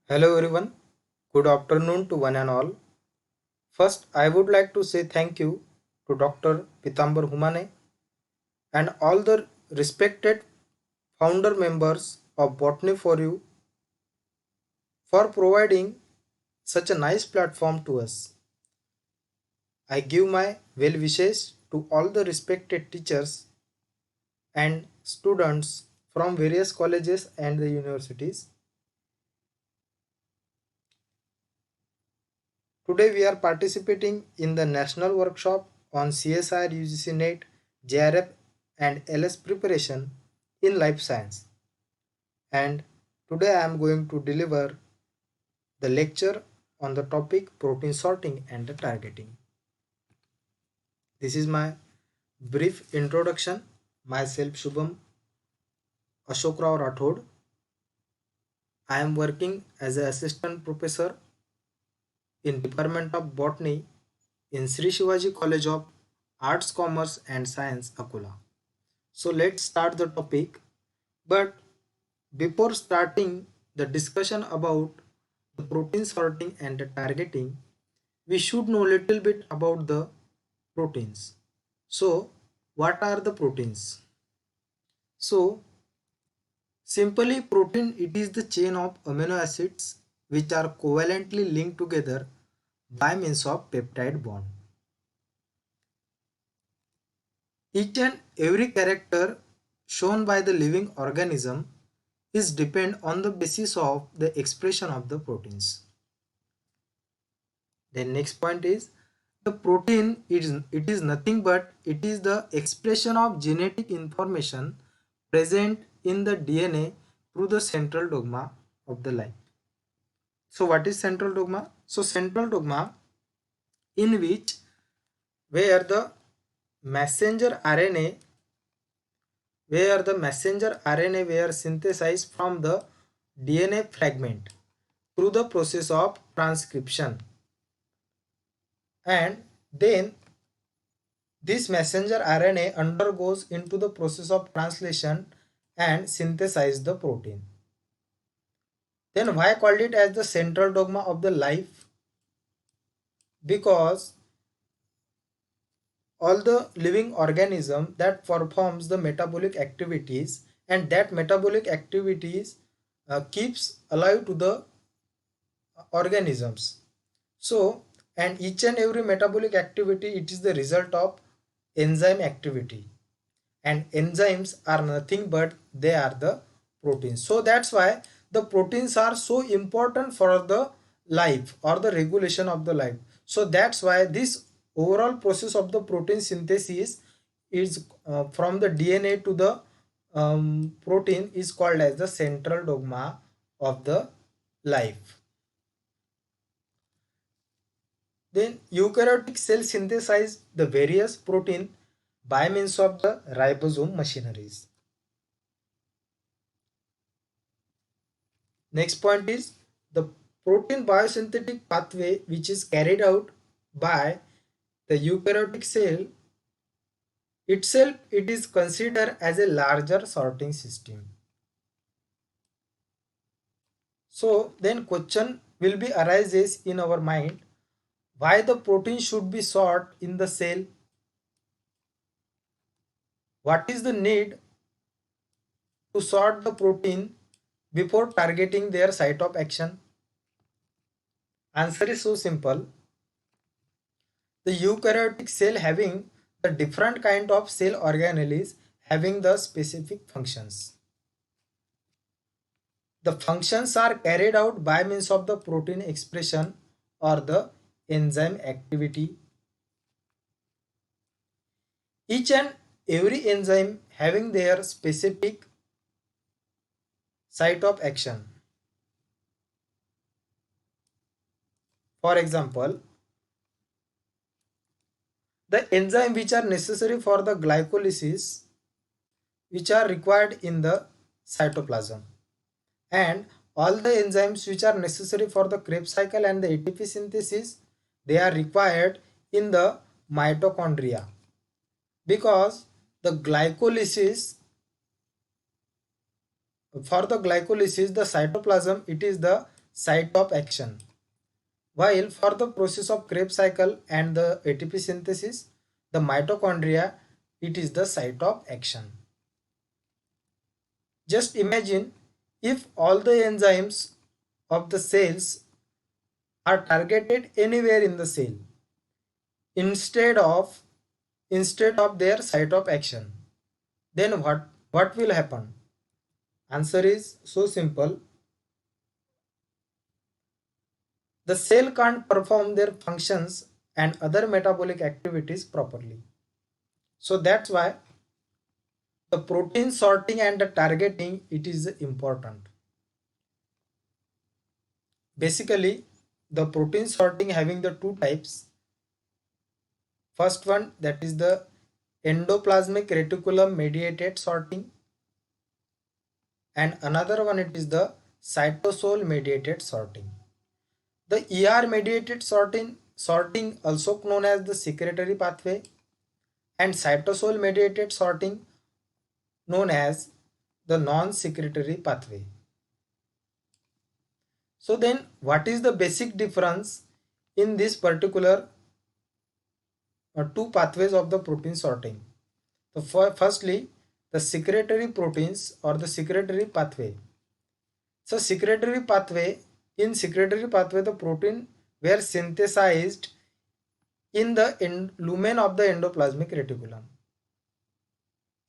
Hello everyone, good afternoon to one and all. First, I would like to say thank you to Dr. Pitambar Humane and all the respected founder members of Botany for You for providing such a nice platform to us. I give my well wishes to all the respected teachers and students from various colleges and the universities. Today we are participating in the national workshop on CSIR UGC NET, JRF and LS preparation in life science. And today I am going to deliver the lecture on the topic protein sorting and the targeting. This is my brief introduction. Myself Shubham Ashok Rao Rathod. I am working as an assistant professor in Department of Botany in Sri Shivaji College of Arts, Commerce and Science, Akola. So let's start the topic. But before starting the discussion about the protein sorting and the targeting, we should know a little bit about the proteins. So, what are the proteins? So, simply protein it is the chain of amino acids which are covalently linked together by means of peptide bond. Each and every character shown by the living organism is depend on the basis of the expression of the proteins. The next point is the protein it is nothing but it is the expression of genetic information present in the DNA through the central dogma of the life. So what is central dogma? So central dogma in which where the messenger RNA were synthesized from the DNA fragment through the process of transcription, and then this messenger RNA undergoes into the process of translation and synthesize the protein. Then why called it as the central dogma of the life? Because all the living organism that performs the metabolic activities, and that metabolic activities keeps alive to the organisms. So, and each and every metabolic activity it is the result of enzyme activity, and enzymes are nothing but they are the proteins. So that's why the proteins are so important for the life or the regulation of the life. So that's why this overall process of the protein synthesis is from the DNA to the protein is called as the central dogma of the life. Then eukaryotic cell synthesize the various protein by means of the ribosome machineries. Next point is the protein biosynthetic pathway which is carried out by the eukaryotic cell itself, it is considered as a larger sorting system. So then question will be arises in our mind, why the protein should be sort in the cell? What is the need to sort the protein before targeting their site of action? Answer is so simple. The eukaryotic cell having the different kind of cell organelles having the specific functions. The functions are carried out by means of the protein expression or the enzyme activity. Each and every enzyme having their specific site of action. For example, the enzyme which are necessary for the glycolysis which are required in the cytoplasm, and all the enzymes which are necessary for the Krebs cycle and the ATP synthesis they are required in the mitochondria, because the glycolysis for the glycolysis the cytoplasm it is the site of action, while for the process of Krebs cycle and the ATP synthesis, the mitochondria, it is the site of action. Just imagine if all the enzymes of the cells are targeted anywhere in the cell instead of their site of action, then what will happen? Answer is so simple. The cell can't perform their functions and other metabolic activities properly. So that's why the protein sorting and the targeting, it is important. Basically, the protein sorting having the two types. First one, that is the endoplasmic reticulum mediated sorting, and another one, it is the cytosol mediated sorting. The ER mediated sorting also known as the secretory pathway, and cytosol mediated sorting known as the non-secretory pathway. So then what is the basic difference in this particular two pathways of the protein sorting? So firstly, the secretory proteins or the secretory pathway. So in secretory pathway the protein were synthesized in the lumen of the endoplasmic reticulum,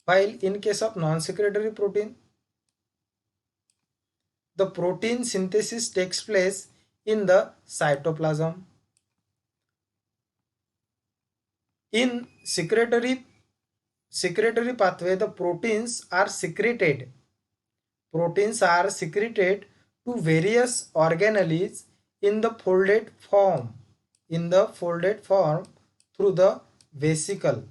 while in case of non-secretory protein, the protein synthesis takes place in the cytoplasm. In secretory pathway, the proteins are secreted to various organelles in the folded form through the vesicle,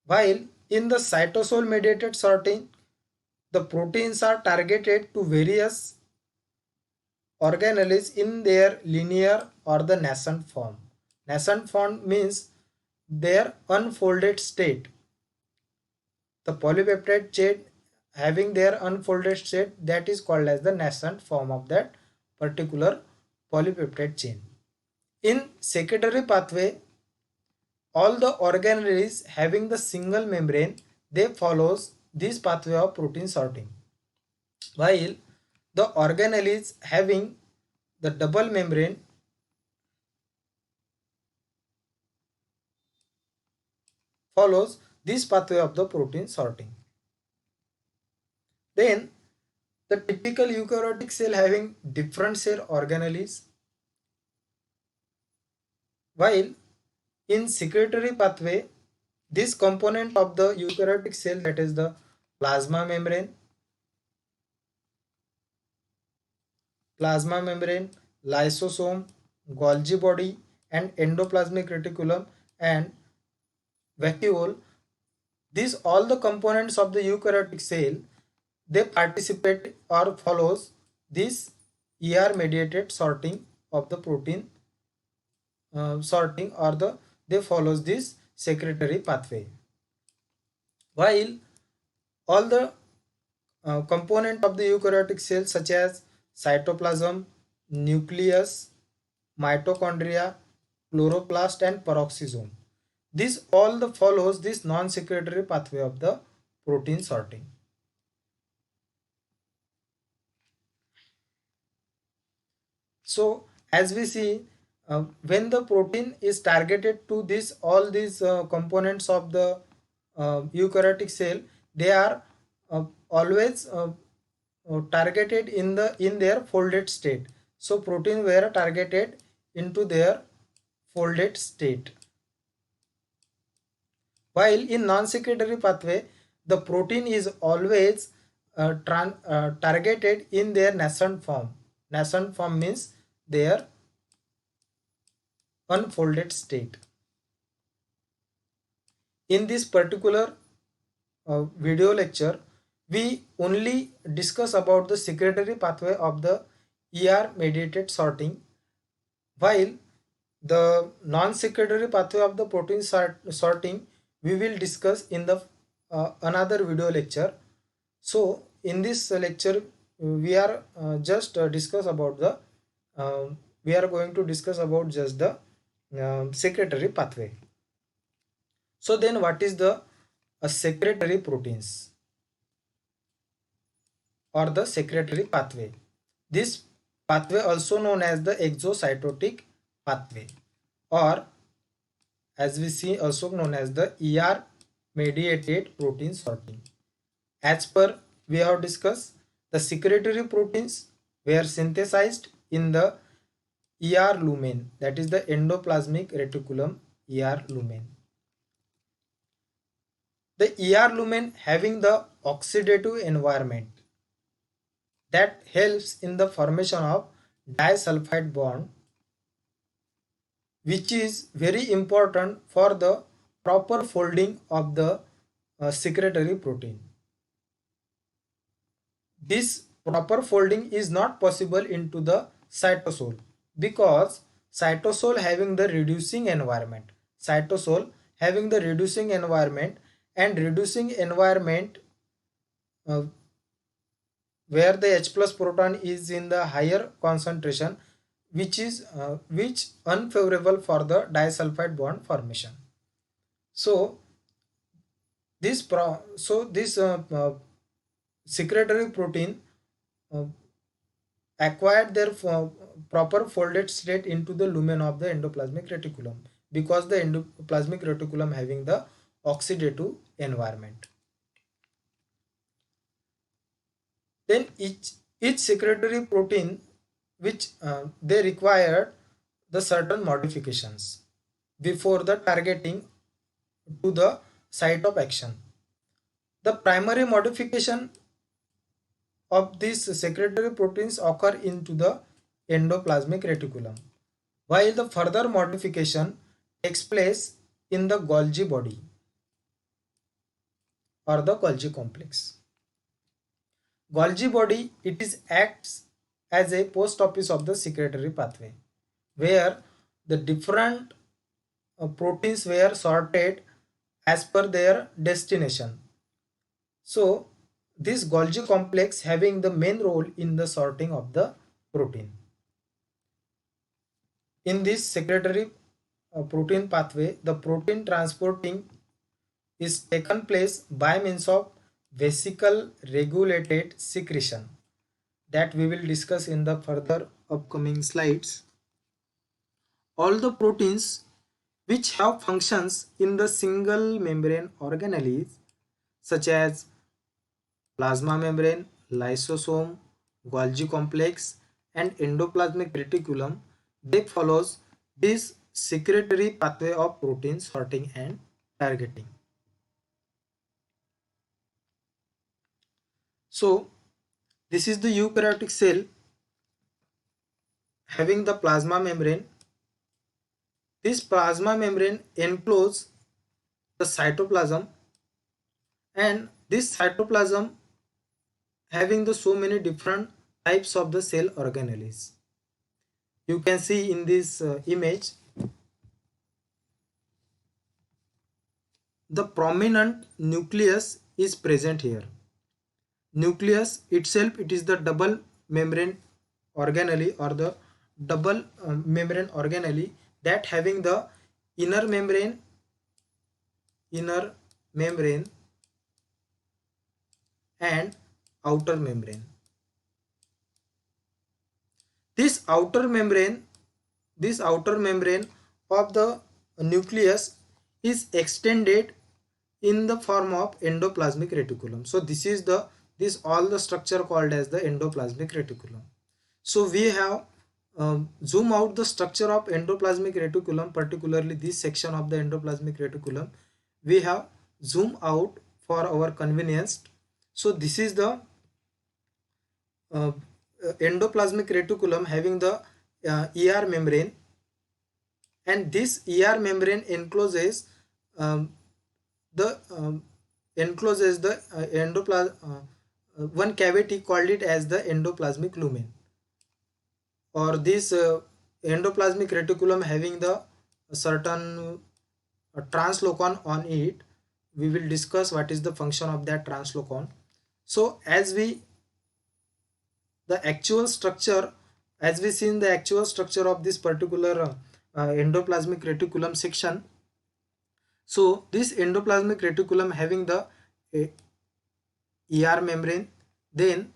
while in the cytosol mediated sorting, the proteins are targeted to various organelles in their linear or the nascent form. Nascent form means their unfolded state. The polypeptide chain having their unfolded state, that is called as the nascent form of that particular polypeptide chain. In secretory pathway, all the organelles having the single membrane, they follows this pathway of protein sorting, while the organelles having the double membrane follows this pathway of the protein sorting. Then the typical eukaryotic cell having different cell organelles, while in secretory pathway, this component of the eukaryotic cell, that is the plasma membrane, lysosome, Golgi body, and endoplasmic reticulum and vacuole, these all the components of the eukaryotic cell, they participate or follows this ER mediated sorting of the protein sorting, or they follows this secretory pathway, while all the component of the eukaryotic cell such as cytoplasm, nucleus, mitochondria, chloroplast and peroxisome, this all the follows this non-secretory pathway of the protein sorting. So as we see, when the protein is targeted to this all these components of the eukaryotic cell, they are always targeted in their folded state. So protein were targeted into their folded state, while in non-secretory pathway the protein is always targeted in their nascent form. Nascent form means their unfolded state. In this particular video lecture, we only discuss about the secretory pathway of the ER mediated sorting, while the non-secretory pathway of the protein sorting we will discuss in the another video lecture. So in this lecture we are just discuss about the we are going to discuss about just the secretory pathway. So then what is the secretory proteins or the secretory pathway? This pathway also known as the exocytotic pathway, or as we see also known as the ER mediated protein sorting. As per we have discussed, the secretory proteins were synthesized in the ER lumen, that is the endoplasmic reticulum ER lumen. The ER lumen having the oxidative environment that helps in the formation of disulfide bond, which is very important for the proper folding of the secretory protein. This proper folding is not possible into the cytosol because cytosol having the reducing environment. Cytosol having the reducing environment, and reducing environment uh, where the H plus proton is in the higher concentration, which unfavorable for the disulfide bond formation. So this secretory protein uh, acquired their proper folded state into the lumen of the endoplasmic reticulum because the endoplasmic reticulum having the oxidative environment. Then each secretory protein which they required the certain modifications before the targeting to the site of action. The primary modification of these secretory proteins occur into the endoplasmic reticulum, while the further modification takes place in the Golgi body or the Golgi complex. Golgi body, it is acts as a post office of the secretory pathway, where the different proteins were sorted as per their destination. So this Golgi complex having the main role in the sorting of the protein. In this secretory protein pathway, the protein transporting is taken place by means of vesicle regulated secretion that we will discuss in the further upcoming slides. All the proteins which have functions in the single membrane organelles such as plasma membrane, lysosome, Golgi complex and endoplasmic reticulum, they follows this secretory pathway of protein sorting and targeting. So this is the eukaryotic cell having the plasma membrane. This plasma membrane encloses the cytoplasm, and this cytoplasm having the so many different types of the cell organelles. You can see in this image the prominent nucleus is present here. Nucleus itself, it is the double membrane organelle or the double membrane organelle that having the inner membrane and outer membrane. This outer membrane of the nucleus is extended in the form of endoplasmic reticulum. So this all the structure called as the endoplasmic reticulum. So we have zoom out the structure of endoplasmic reticulum, particularly this section of the endoplasmic reticulum. We have zoom out for our convenience. So this is the endoplasmic reticulum having the ER membrane, and this ER membrane encloses the one cavity called it as the endoplasmic lumen, or this endoplasmic reticulum having the certain translocon on it. We will discuss what is the function of that translocon. So as we the actual structure, as we see in the actual structure of this particular endoplasmic reticulum section. So this endoplasmic reticulum having the ER membrane, then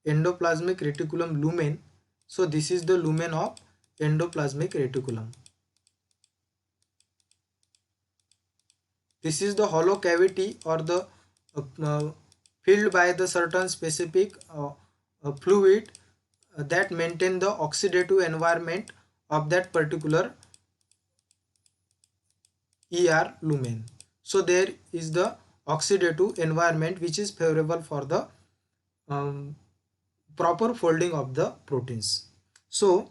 endoplasmic reticulum lumen. So this is the lumen of endoplasmic reticulum. This is the hollow cavity or the filled by the certain specific fluid that maintain the oxidative environment of that particular ER lumen. So there is the oxidative environment which is favorable for the proper folding of the proteins. So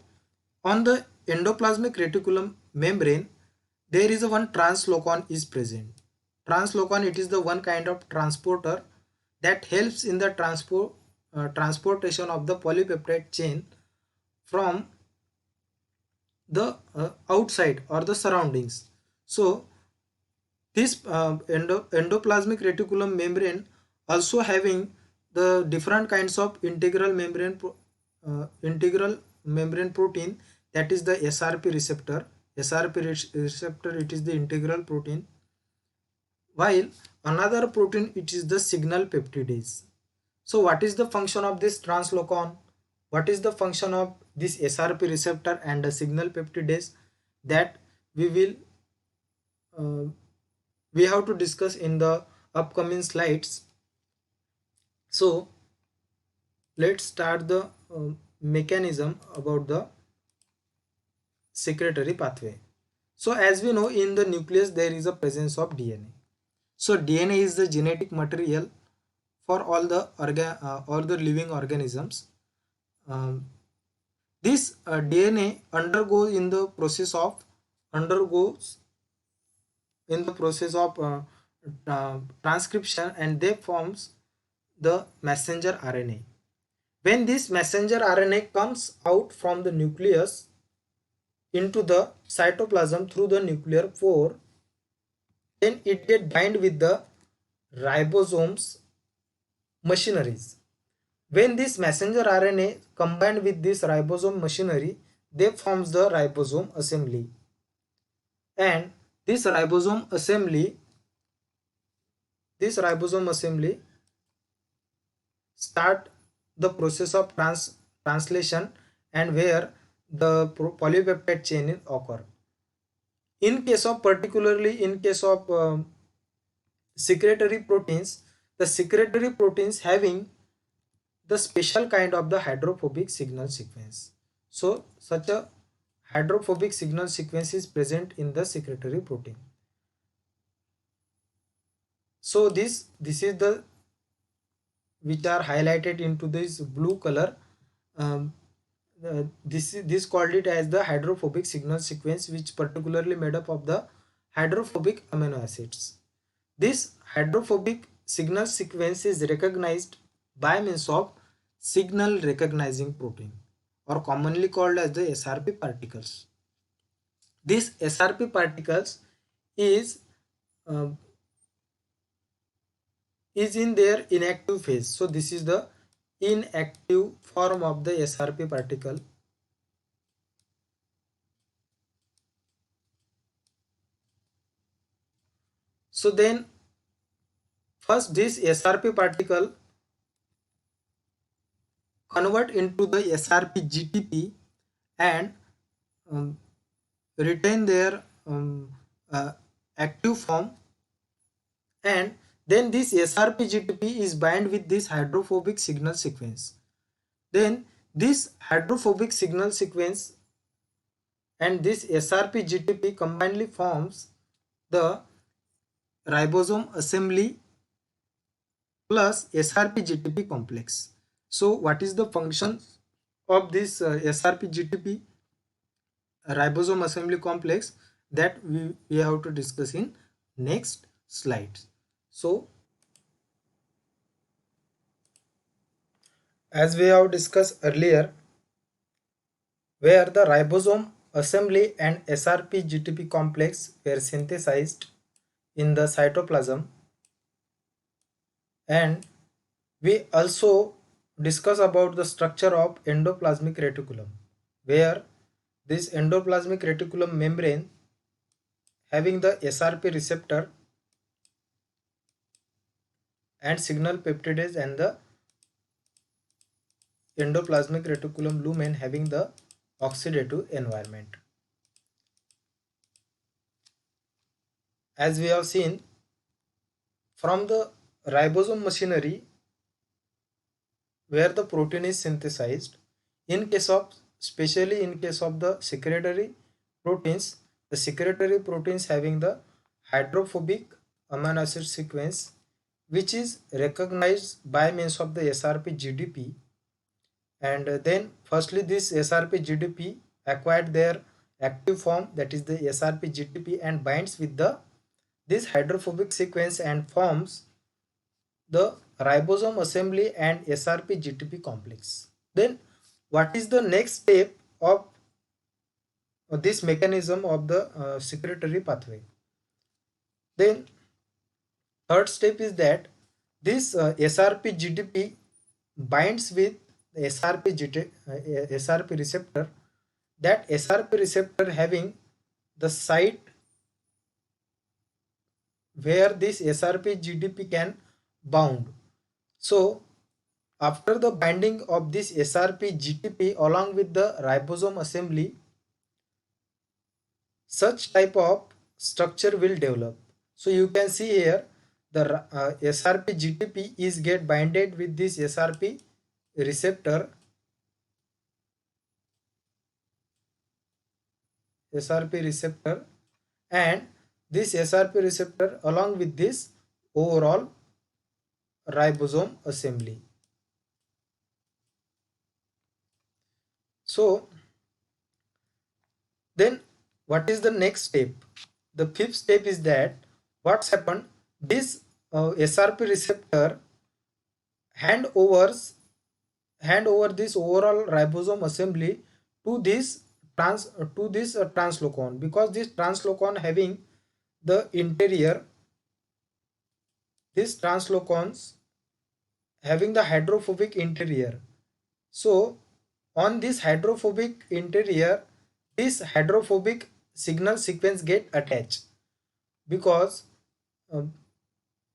on the endoplasmic reticulum membrane, there is a one translocon is present. Translocon, it is the one kind of transporter that helps in the transportation of the polypeptide chain from the outside or the surroundings. So this endoplasmic reticulum membrane also having the different kinds of integral membrane protein, that is the SRP receptor. SRP receptor, it is the integral protein, while another protein, it is the signal peptidase. So what is the function of this translocon? What is the function of this SRP receptor and the signal peptidase? That we have to discuss in the upcoming slides. So let's start the mechanism about the secretory pathway. So as we know, in the nucleus there is a presence of DNA. So DNA is the genetic material for all the living organisms. This DNA undergoes in the process of transcription, and they forms the messenger RNA. When this messenger RNA comes out from the nucleus into the cytoplasm through the nuclear pore, then it get bind with the ribosomes machineries. When this messenger RNA combined with this ribosome machinery, they forms the ribosome assembly, and this ribosome assembly start the process of translation, and where the polypeptide chain occur. In case of secretory proteins, the secretory proteins having the special kind of the hydrophobic signal sequence. So such a hydrophobic signal sequence is present in the secretory protein. So this is the which are highlighted into this blue color. This called it as the hydrophobic signal sequence, which particularly made up of the hydrophobic amino acids. This hydrophobic signal sequence is recognized by means of signal recognizing protein, or commonly called as the SRP particles. This SRP particles is in their inactive phase. So this is the inactive form of the SRP particle. So then first this SRP particle convert into the SRP GTP and retain their active form, and then this SRP GTP is bind with this hydrophobic signal sequence. Then this hydrophobic signal sequence and this SRP GTP combinedly forms the ribosome assembly plus SRP GTP complex. So what is the function of this SRP GTP ribosome assembly complex? That we have to discuss in next slides. So as we have discussed earlier, where the ribosome assembly and SRP GTP complex were synthesized in the cytoplasm, and we also discuss about the structure of endoplasmic reticulum, where this endoplasmic reticulum membrane having the SRP receptor and signal peptidase, and the endoplasmic reticulum lumen having the oxidative environment. As we have seen, from the ribosome machinery where the protein is synthesized, in case of, especially in case of the secretory proteins, the secretory proteins having the hydrophobic amino acid sequence, which is recognized by means of the SRP GDP. And then firstly this SRP GDP acquired their active form, that is the SRP GTP, and binds with the this hydrophobic sequence and forms the ribosome assembly and SRP GTP complex. Then what is the next step of this mechanism of the secretory pathway? Then third step is that this SRP GTP binds with the SRP receptor, that SRP receptor having the site where this SRP GDP can bound. So after the binding of this SRP GTP along with the ribosome assembly, such type of structure will develop. So you can see here the SRP GTP is get binded with this receptor SRP receptor, and this SRP receptor along with this overall ribosome assembly. So then what is the next step? The fifth step is that what's happened, this SRP receptor hand over this overall ribosome assembly to this translocon, because this translocon having the interior, this translocons having the hydrophobic interior. So on this hydrophobic interior, this hydrophobic signal sequence get attached, because uh,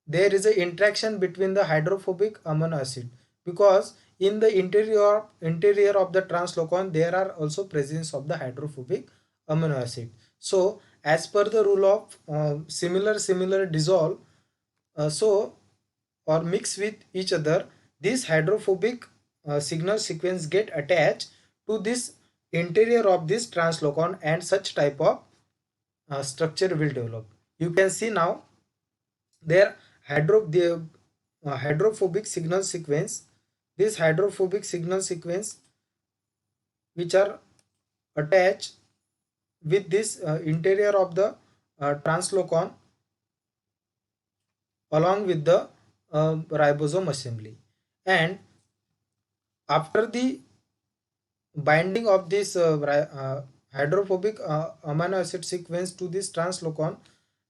there is a interaction between the hydrophobic amino acid, because in the interior of the translocon there are also presence of the hydrophobic amino acid. So as per the rule of similar dissolve, so or mix with each other, this hydrophobic signal sequence get attached to this interior of this translocon, and such type of structure will develop. You can see now there hydrophobic signal sequence, this hydrophobic signal sequence which are attached with this interior of the translocon along with the ribosome assembly. And after the binding of this hydrophobic amino acid sequence to this translocon,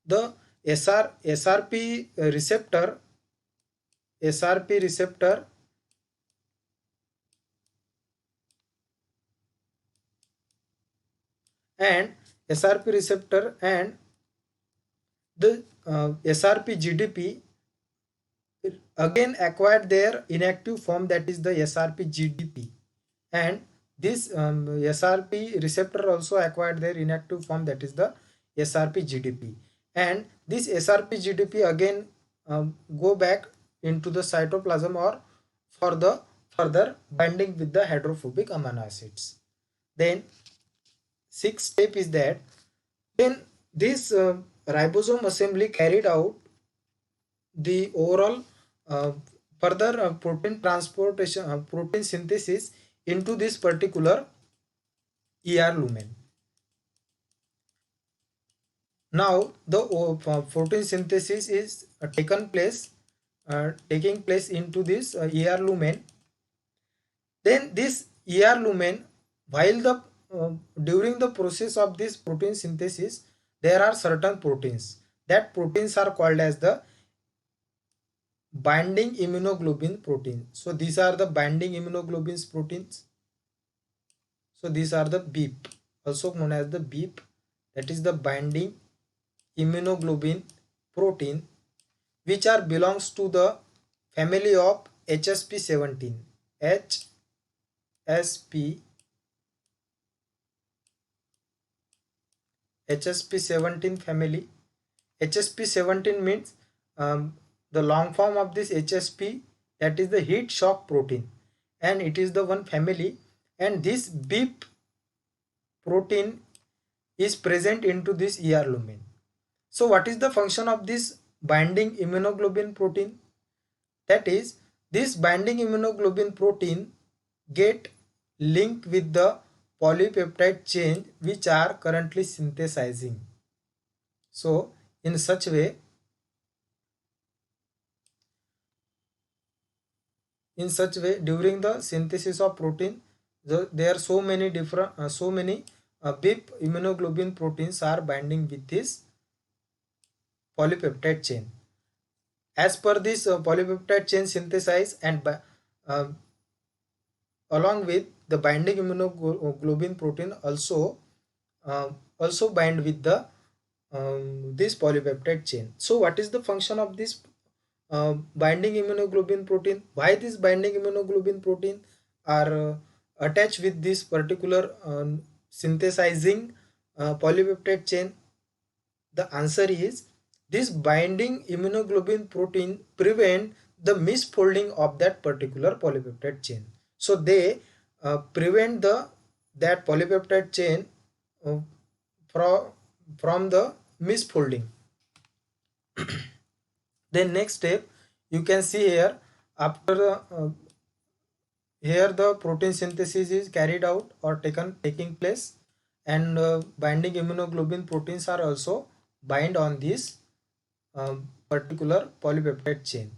the SRP receptor and SRP receptor and the SRP GDP again acquired their inactive form, that is the SRP GDP, and this SRP receptor also acquired their inactive form, that is the SRP GDP, and this SRP GDP again go back into the cytoplasm or for the further binding with the hydrophobic amino acids. Then sixth step is that then this ribosome assembly carried out the overall further protein transportation, protein synthesis into this particular lumen. Now the protein synthesis is taking place into this lumen. Then this lumen, while the during the process of this protein synthesis, there are certain proteins. That proteins are called as the binding immunoglobulin protein. So these are the binding immunoglobulin proteins. So these are the BEEP, also known as the BEEP, that is the binding immunoglobulin protein, which are belongs to the family of HSP17. HSP HSP17 family. HSP17 means the long form of this HSP, that is the heat shock protein, and it is the one family, and this BEEP protein is present into this ER lumen. So what is the function of this binding immunoglobulin protein? That is, this binding immunoglobulin protein get linked with the polypeptide chain which are currently synthesizing. So in such way, during the synthesis of protein, there are so many different BEEP immunoglobulin proteins are binding with this polypeptide chain. As per this polypeptide chain synthesize and uh, along with the binding immunoglobulin protein also bind with the this polypeptide chain. So what is the function of this binding immunoglobulin protein? Why this binding immunoglobulin protein are attached with this particular synthesizing polypeptide chain? The answer is, this binding immunoglobulin protein prevent the misfolding of that particular polypeptide chain. So they prevent that polypeptide chain uh, from the misfolding. Then next step, you can see here, after here the protein synthesis is carried out or taking place, and binding immunoglobulin proteins are also bind on this particular polypeptide chain.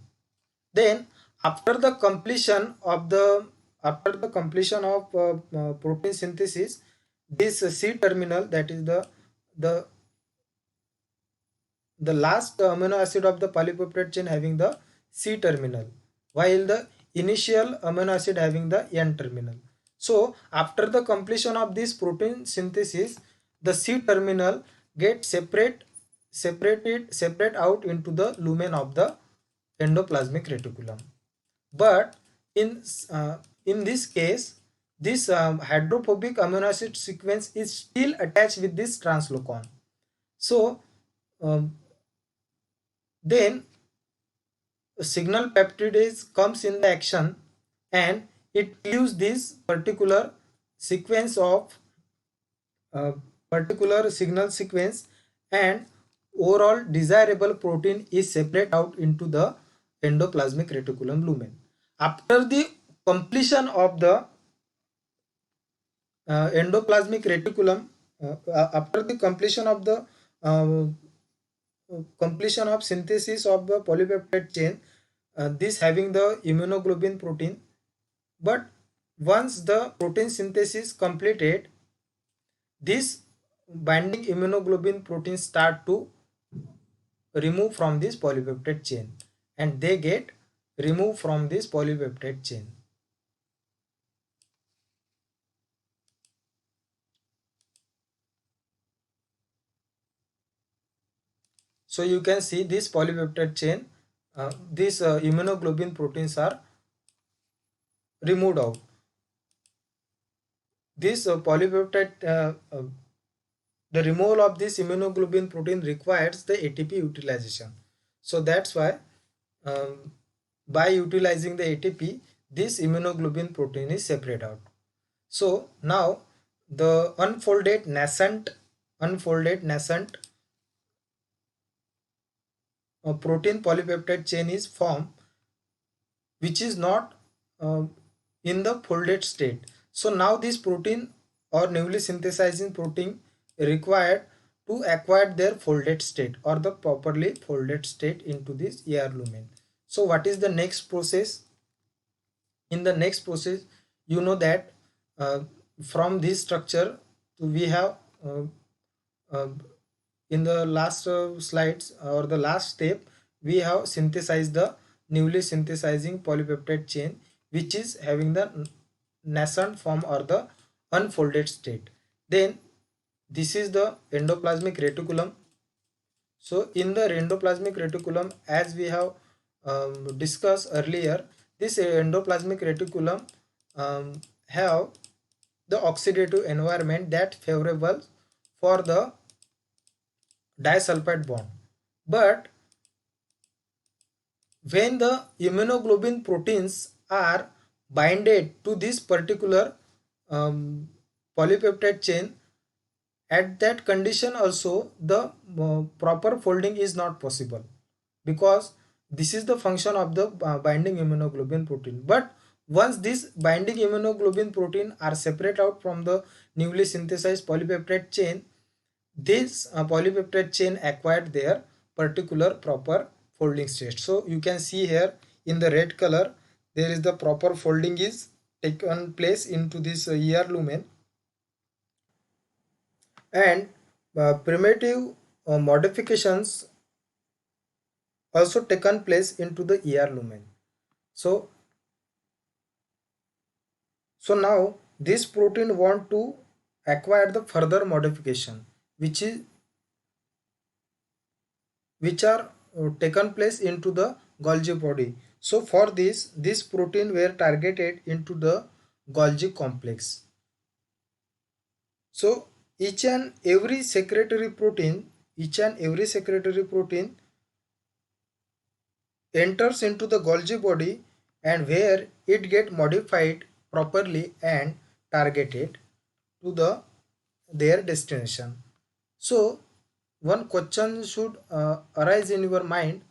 Then after the completion of protein synthesis, this C terminal, that is the the last amino acid of the polypeptide chain having the C terminal, while the initial amino acid having the N terminal. So after the completion of this protein synthesis, the C terminal gets separate out into the lumen of the endoplasmic reticulum. But in this case, this hydrophobic amino acid sequence is still attached with this translocon. So um, then signal peptidase comes in the action, and it cleaves this sequence of uh, particular signal sequence, and overall desirable protein is separate out into the endoplasmic reticulum lumen. After the completion of the endoplasmic reticulum, after the uh, completion of synthesis of the polypeptide chain, this having the immunoglobulin protein, but once the protein synthesis completed, this binding immunoglobulin proteins start to remove from this polypeptide chain, and they get removed from this polypeptide chain. So you can see this polypeptide chain, these immunoglobulin proteins are removed out. This polypeptide, the removal of this immunoglobulin protein requires the ATP utilization. So that's why by utilizing the ATP, this immunoglobulin protein is separated out. So now the unfolded nascent protein polypeptide chain is formed, which is not uh, in the folded state. So now this protein or newly synthesizing protein required to acquire their folded state or the properly folded state into this ER lumen. So what is the next process? In the next process, you know that uh, from this structure we have uh, in the last slides or the last step, we have synthesized the newly synthesizing polypeptide chain which is having the nascent form or the unfolded state. Then this is the endoplasmic reticulum. So in the endoplasmic reticulum, as we have discussed earlier, this endoplasmic reticulum have the oxidative environment that favorable for the disulfide bond. But when the immunoglobulin proteins are binded to this particular polypeptide chain, at that condition also the proper folding is not possible, because this is the function of the binding immunoglobulin protein. But once this binding immunoglobulin protein are separate out from the newly synthesized polypeptide chain, this polypeptide chain acquired their particular proper folding state. So you can see here in the red color, there is the proper folding is taken place into this ER lumen, and primitive modifications also taken place into the ER lumen. So now this protein want to acquire the further modification which are taken place into the Golgi body. So for this protein were targeted into the Golgi complex. So each and every secretory protein enters into the Golgi body, and where it get modified properly and targeted to their destination. So one question should arise in your mind,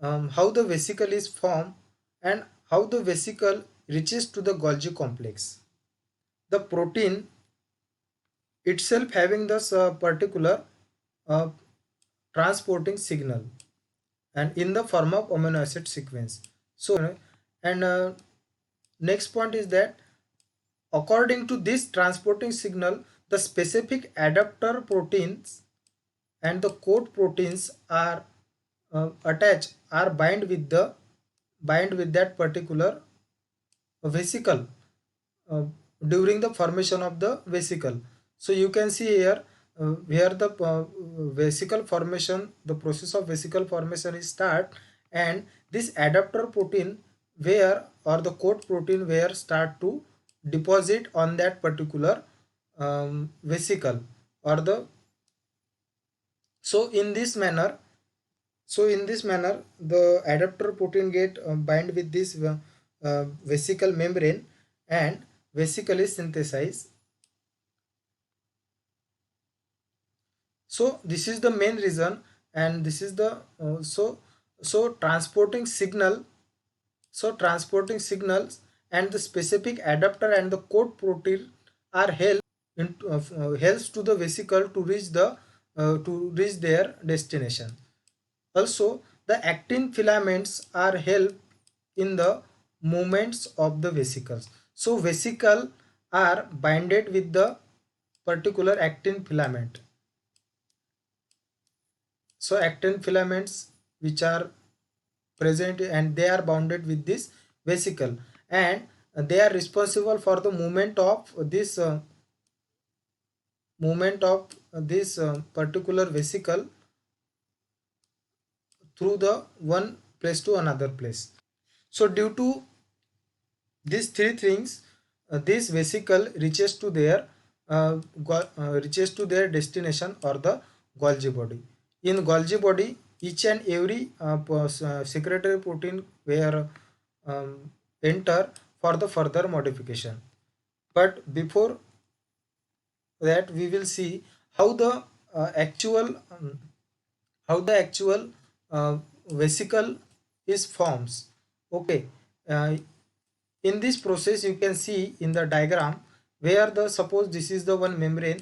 how the vesicle is formed and how the vesicle reaches to the Golgi complex. The protein itself having this particular uh, transporting signal and in the form of amino acid sequence. So and next point is that according to this transporting signal, the specific adapter proteins and the coat proteins are attached are bind with that particular vesicle uh, during the formation of the vesicle. So you can see here where the vesicle formation, the process of vesicle formation is start, and this adapter protein where or the coat protein where start to deposit on that particular vesicle or the so in this manner the adapter protein get bind with this vesicle membrane, and vesicle is synthesized. So this is the main reason, and this is the so transporting signal. So transporting signals and the specific adapter and the coat protein are helps to the vesicle to reach their destination. Also, the actin filaments are help in the movements of the vesicles. So vesicle are binded with the particular actin filament. So actin filaments which are present and they are bounded with this vesicle, and they are responsible for the movement of this particular vesicle through the one place to another place. So due to these three things, this vesicle reaches to their destination or the Golgi body. In Golgi body, each and every secretory protein were enter for the further modification. But before that, we will see how the actual vesicle is forms. Okay, uh, in this process you can see in the diagram where the suppose this is the one membrane,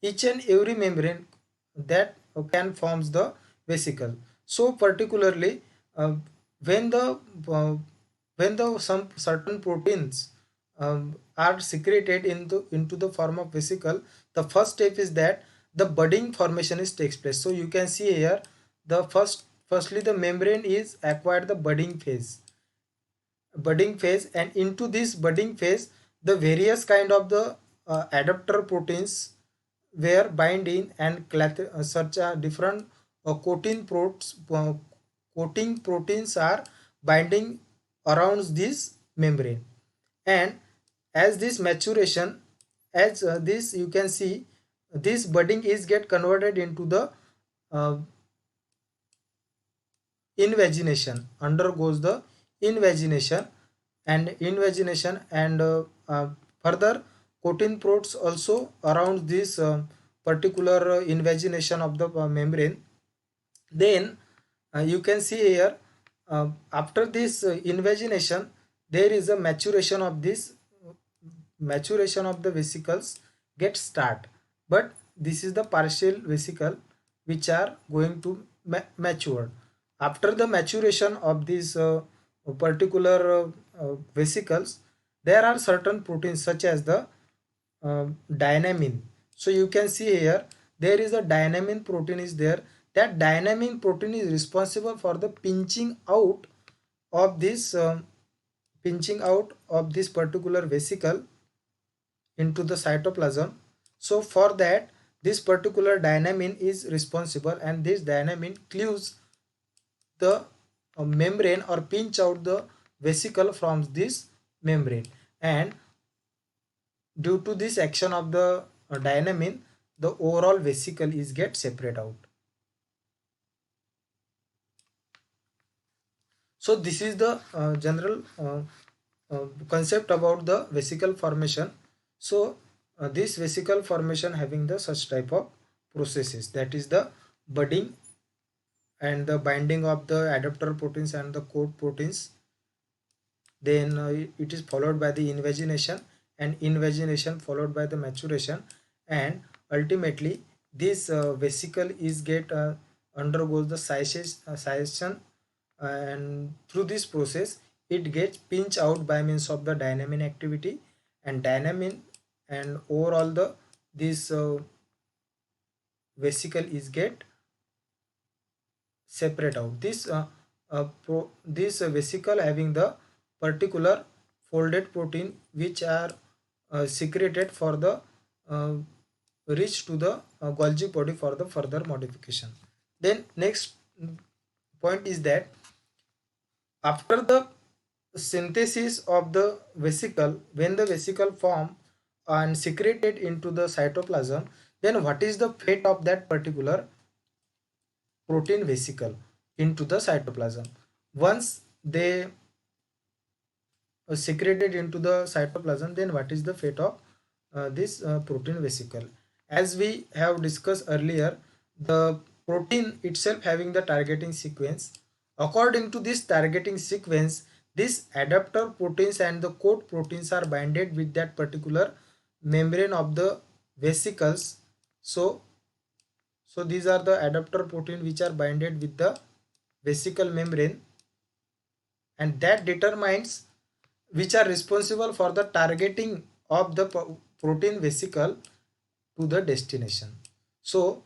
each and every membrane that can forms the vesicle. So particularly when the uh, when the some certain proteins are secreted into the form of vesicle, the first step is that the budding formation is takes place. So you can see here the firstly the membrane is acquired the budding phase, and into this budding phase the various kind of the adapter proteins were bind in, and such a different coating proteins are binding around this membrane. And as this maturation, as this you can see, this budding is get converted into the uh, invagination, undergoes the invagination, and further coating proteins also around this particular invagination of the membrane. Then you can see here, after this invagination there is a maturation of the vesicles get start, but this is the partial vesicle which are going to mature. After the maturation of these particular vesicles, there are certain proteins such as the dynamine. So you can see here there is a dynamine protein is there. That dynamine protein is responsible for the pinching out of this particular vesicle into the cytoplasm. So for that, this particular dynamine is responsible, and this dynamine cleaves the membrane or pinch out the vesicle from this membrane, and due to this action of the dynamine, the overall vesicle is get separate out. So this is the general concept about the vesicle formation. So this vesicle formation having the such type of processes, that is the budding and the binding of the adapter proteins and the coat proteins. Then it is followed by the invagination, and invagination followed by the maturation, and ultimately this vesicle is get undergoes the scission, and through this process it gets pinched out by means of the dynamine activity, and dynamine and overall the this vesicle is get separate out. This vesicle having the particular folded protein which are secreted for the uh, reach to the Golgi body for the further modification. Then next point is that after the synthesis of the vesicle, when the vesicle form and secreted into the cytoplasm, then what is the fate of that particular protein vesicle into the cytoplasm? Once they secreted into the cytoplasm, then what is the fate of this protein vesicle? As we have discussed earlier, the protein itself having the targeting sequence. According to this targeting sequence, these adapter proteins and the coat proteins are binded with that particular membrane of the vesicles. So these are the adapter protein which are binded with the vesicle membrane, and that determines which are responsible for the targeting of the protein vesicle to the destination. So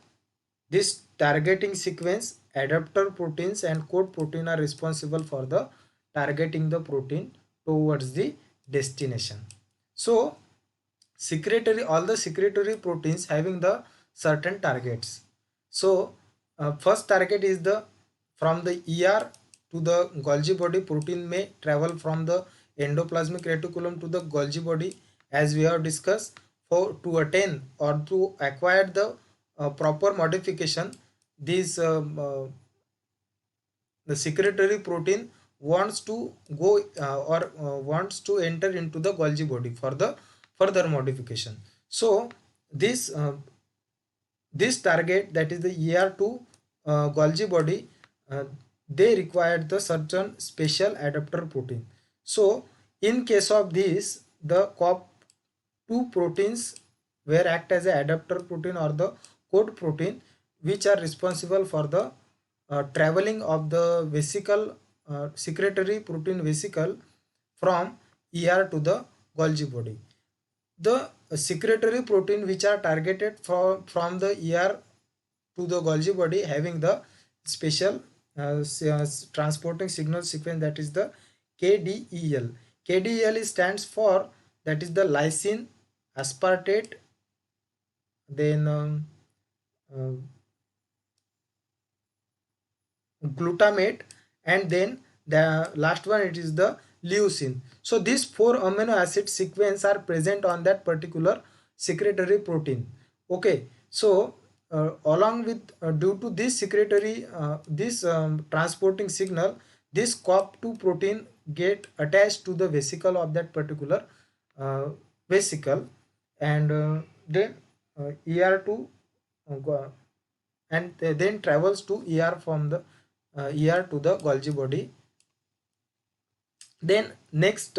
this targeting sequence, adapter proteins and coat protein are responsible for the targeting the protein towards the destination. So all the secretory proteins having the certain targets. So first target is the from the ER to the Golgi body. Protein may travel from the endoplasmic reticulum to the Golgi body, as we have discussed. For to attain or to acquire the proper modification, these the secretory protein wants to go or wants to enter into the Golgi body for the further modification. So this this target, that is the ER2 Golgi body, they required the certain special adapter protein. So in case of this, the COP2 proteins where act as a adapter protein or the coat protein, which are responsible for the traveling of the vesicle secretory protein vesicle from ER to the Golgi body. The secretory protein which are targeted from the ER to the Golgi body having the special transporting signal sequence, that is the KDEL. KDEL stands for, that is the lysine, aspartate, then uh, glutamate, and then the last one, it is the leucine. So these four amino acid sequence are present on that particular secretory protein. Okay, so along with due to this secretory this transporting signal, this cop2 protein get attached to the vesicle of that particular uh, vesicle, and then ER2 and then travels to ER from the ER to the Golgi body. Then next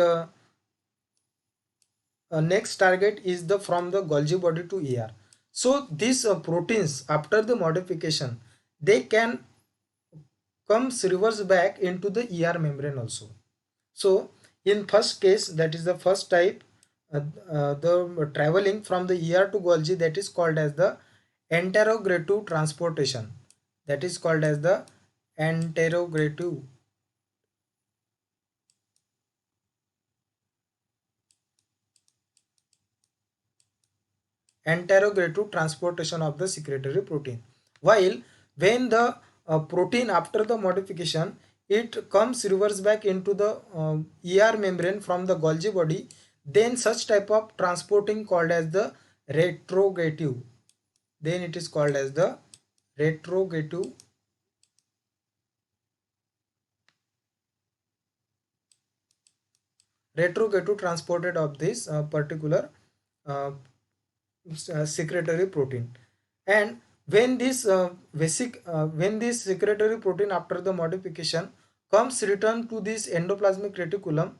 target is the from the Golgi body to ER. So these proteins, after the modification, they can comes reverse back into the ER membrane also. So in first case, that is the first type, the traveling from the ER to Golgi, that is called as the enterogrative transportation. That is called as the enterogrative enterogrative transportation of the secretory protein. While when the protein after the modification, it comes reverse back into the ER membrane from the Golgi body, then such type of transporting called as the retrogative. Then it is called as the retrogative retrogative transported of this particular uh, secretory protein. And when this when this secretory protein after the modification comes return to this endoplasmic reticulum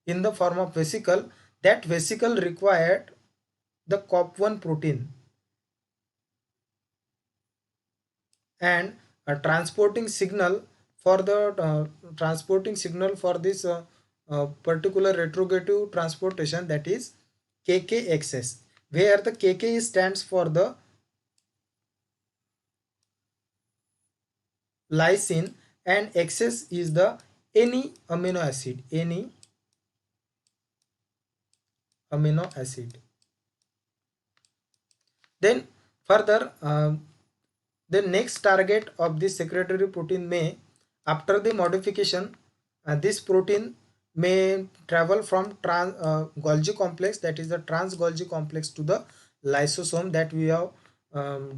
in the form of vesicle, that vesicle required the COP1 protein, and a transporting signal for the transporting signal for this particular retrogative transportation, that is KKXS, where the KK stands for the lysine and XS is the any amino acid, any amino acid. Then further the next target of this secretory protein may, after the modification, this protein may travel from Golgi complex, that is the trans Golgi complex, to the lysosome, that we have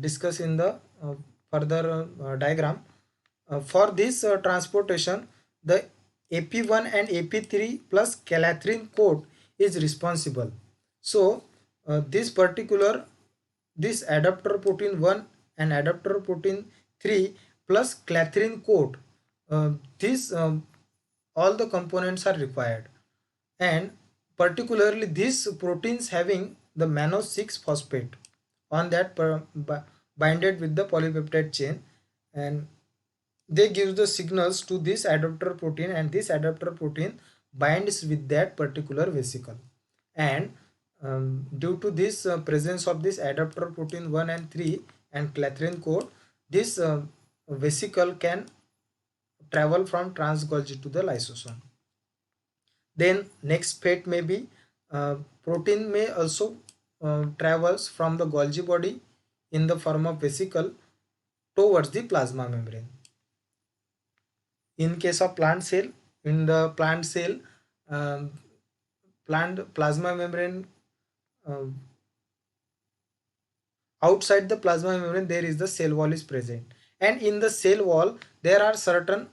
discussed in the further diagram. For this transportation, the AP1 and AP3 plus calathrine coat is responsible. So this particular, this adapter protein 1 and adapter protein 3 plus clathrin coat, this all the components are required, and particularly these proteins having the mannose 6 phosphate on that binded with the polypeptide chain, and they give the signals to this adapter protein, and this adapter protein binds with that particular vesicle. And due to this presence of this adapter protein 1 and 3 and clathrin coat, this vesicle can travel from trans Golgi to the lysosome. Then next fate may be protein may also travels from the Golgi body in the form of vesicle towards the plasma membrane. In case of plant cell, in the plant cell, um, plant plasma membrane, um, outside the plasma membrane there is the cell wall is present, and in the cell wall there are certain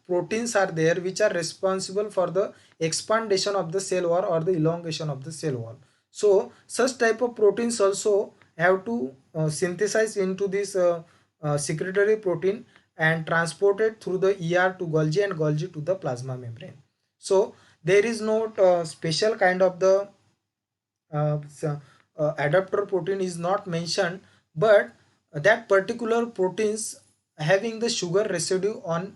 proteins are there which are responsible for the expandation of the cell wall or the elongation of the cell wall. So such type of proteins also have to synthesize into this secretory protein and transported through the ER to Golgi and Golgi to the plasma membrane. So there is no special kind of the adapter protein is not mentioned, but that particular proteins having the sugar residue on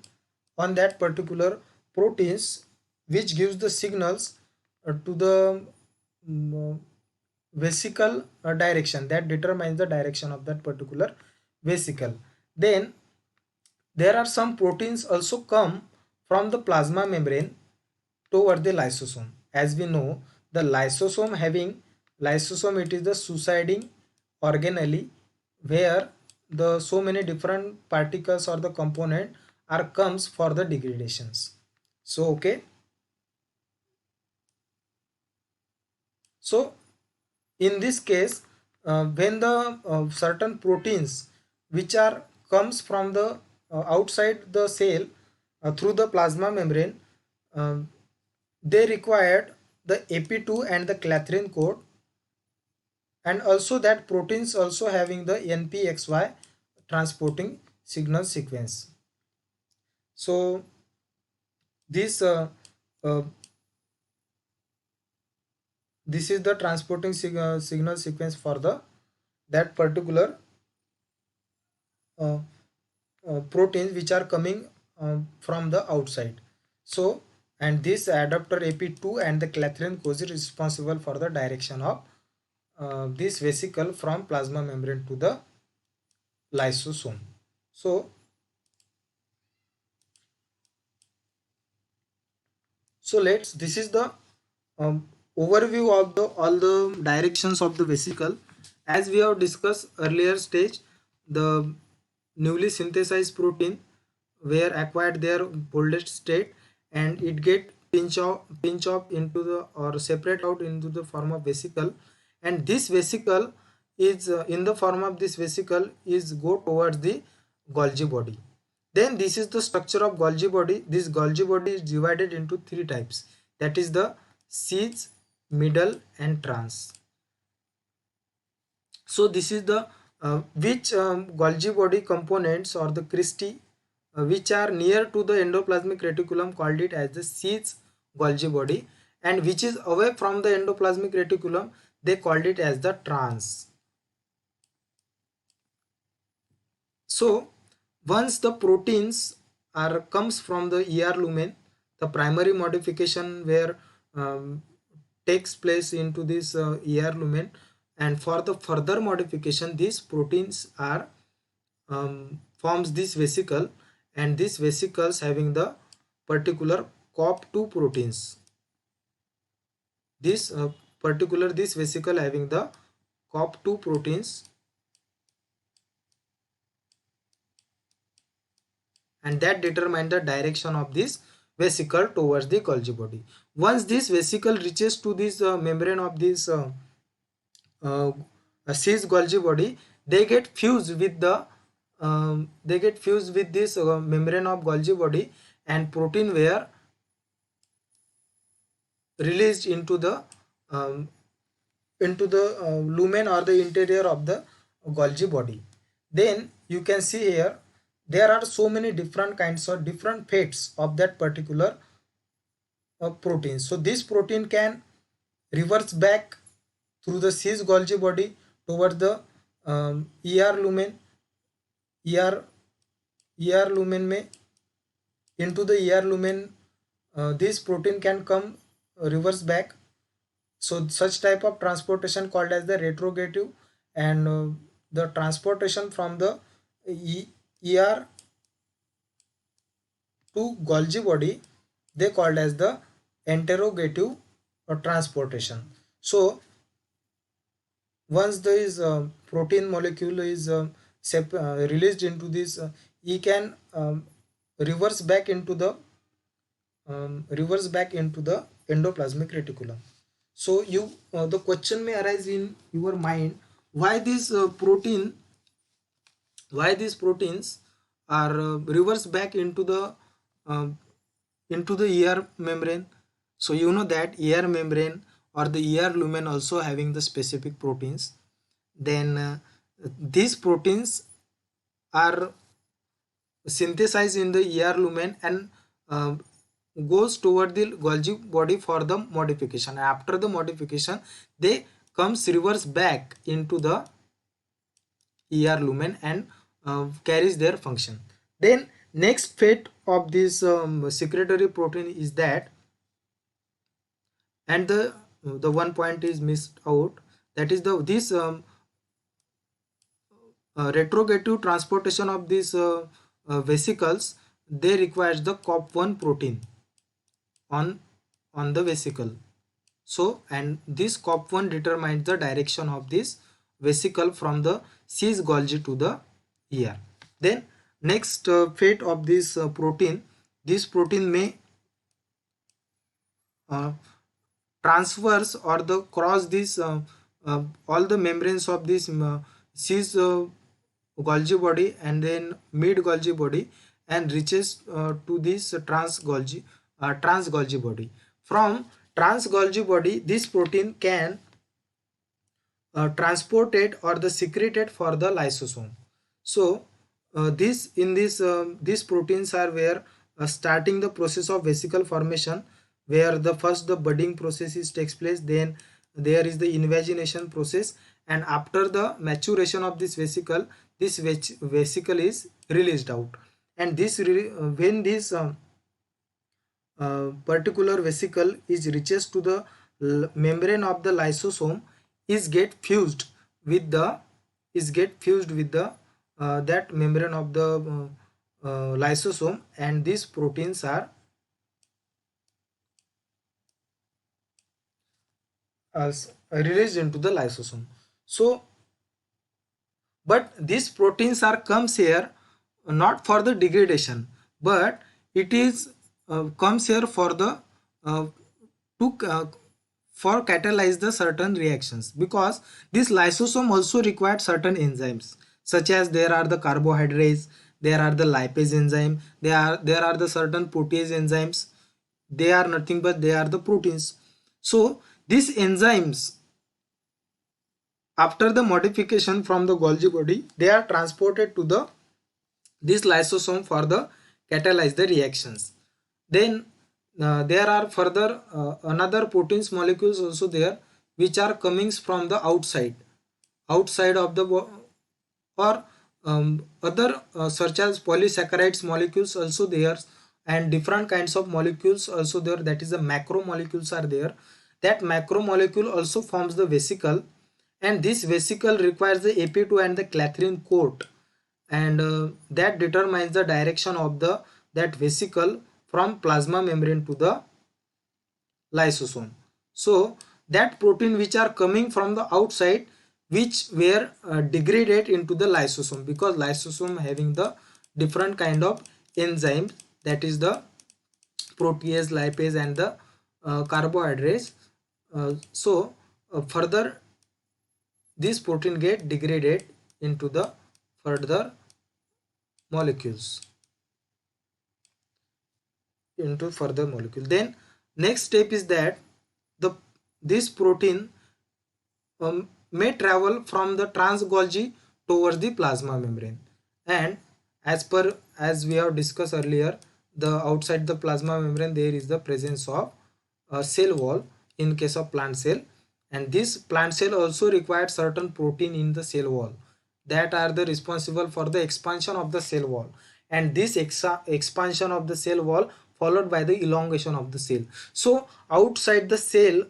that particular proteins, which gives the signals to the vesicle direction, that determines the direction of that particular vesicle. Then There are some proteins also come from the plasma membrane toward the lysosome. As we know, the lysosome, it is the suiciding organelle where the so many different particles or the component are comes for the degradations. So okay, so in this case, when the certain proteins which are comes from the outside the cell through the plasma membrane, um, they required the AP2 and the clathrin code, and also that proteins also having the NPXY transporting signal sequence. So this uh, this is the transporting signal sequence for the that particular uh, proteins which are coming from the outside. So and this adapter AP2 and the clathrin code is responsible for the direction of this vesicle from plasma membrane to the lysosome. So let's this is the um, overview of the all the directions of the vesicle. As we have discussed earlier stage, the newly synthesized protein were acquired their boldest state, and it get pinch off into the or separate out into the form of vesicle, and this vesicle is in the form of this vesicle is go towards the Golgi body. Then this is the structure of Golgi body. This Golgi body is divided into three types, that is the seeds, middle and trans. So this is the which Golgi body components or the cristae which are near to the endoplasmic reticulum called it as the seeds Golgi body, and which is away from the endoplasmic reticulum they called it as the trans. So once the proteins are comes from the ER lumen, the primary modification where um, takes place into this ER lumen, and for the further modification these proteins are forms this vesicle, and these vesicles having the particular COP2 proteins. This particular this vesicle having the COP2 proteins, and that determine the direction of this vesicle towards the Golgi body. Once this vesicle reaches to this membrane of this uh, cis Golgi body, they get fused with the this membrane of Golgi body, and protein were released um, into the lumen or the interior of the Golgi body. Then you can see here there are so many different kinds of different fates of that particular protein. So this protein can reverse back through the cis Golgi body toward the ER lumen, ER ER lumen में into the ER lumen. This protein can come reverse back. So such type of transportation called as the retrograde, and the transportation from the ER to Golgi body they called as the enterogative transportation. So once this protein molecule is released into this, he can reverse back into the endoplasmic reticulum. So you the question may arise in your mind, why this protein, why these proteins are reverse back um, into the ER membrane. So you know that ER membrane or the ER lumen also having the specific proteins. Then these proteins are synthesized in the ER lumen and uh, goes toward the Golgi body for the modification. After the modification, they comes reverse back into the ER lumen and carries their function. Then next fate of this secretory protein is that, and the one point is missed out, that is the this retrograde transportation of this vesicles, they require the COP1 protein on the vesicle. So, and this COP1 determines the direction of this vesicle from the Cis Golgi to the ear. Then next fate of this protein may uh, transverse or the cross this all the membranes of this Cis Golgi body and then mid Golgi body and reaches to this trans Golgi body. From trans Golgi body, this protein can transported or the secreted for the lysosome. So these proteins are where starting the process of vesicle formation, where the first the budding process is takes place, then there is the invagination process, and after the maturation of this vesicle, this vesicle is released out, and when this particular vesicle is reaches to the membrane of the lysosome, is get fused with the that membrane of the lysosome, and these proteins are released into the lysosome. So but these proteins are comes here not for the degradation, but it is comes here for the to for catalyze the certain reactions, because this lysosome also required certain enzymes, such as there are the carbohydrates, there are the lipase enzyme, there are the certain protease enzymes. They are nothing but they are the proteins. So these enzymes, after the modification from the Golgi body, they are transported to the this lysosome for the catalyze the reactions. Then there are further another proteins molecules also there, which are coming from the outside of the or other such as polysaccharides molecules also there, and different kinds of molecules also there, that is the macromolecules are there. That macromolecule also forms the vesicle, and this vesicle requires the AP2 and the clathrin coat, and that determines the direction of the that vesicle from plasma membrane to the lysosome. So that protein which are coming from the outside, which were degraded into the lysosome, because lysosome having the different kind of enzymes, that is the protease, lipase, and the carbohydrates. Further this protein get degraded into the further molecules, then next step is that the this protein may travel from the trans Golgi towards the plasma membrane, and as we have discussed earlier, the outside the plasma membrane there is the presence of a cell wall in case of plant cell, and this plant cell also requires certain protein in the cell wall that are the responsible for the expansion of the cell wall, and this expansion of the cell wall followed by the elongation of the cell. So outside the cell,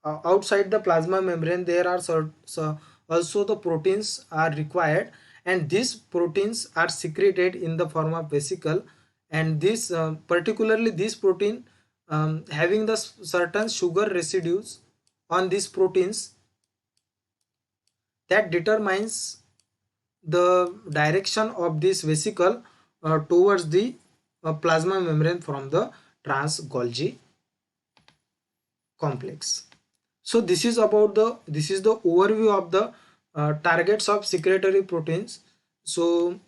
outside the plasma membrane, there are also the proteins are required, and these proteins are secreted in the form of vesicle, and this particularly this protein having the certain sugar residues on these proteins, that determines the direction of this vesicle towards the plasma membrane from the trans Golgi complex. So this is about the overview of the targets of secretory proteins. So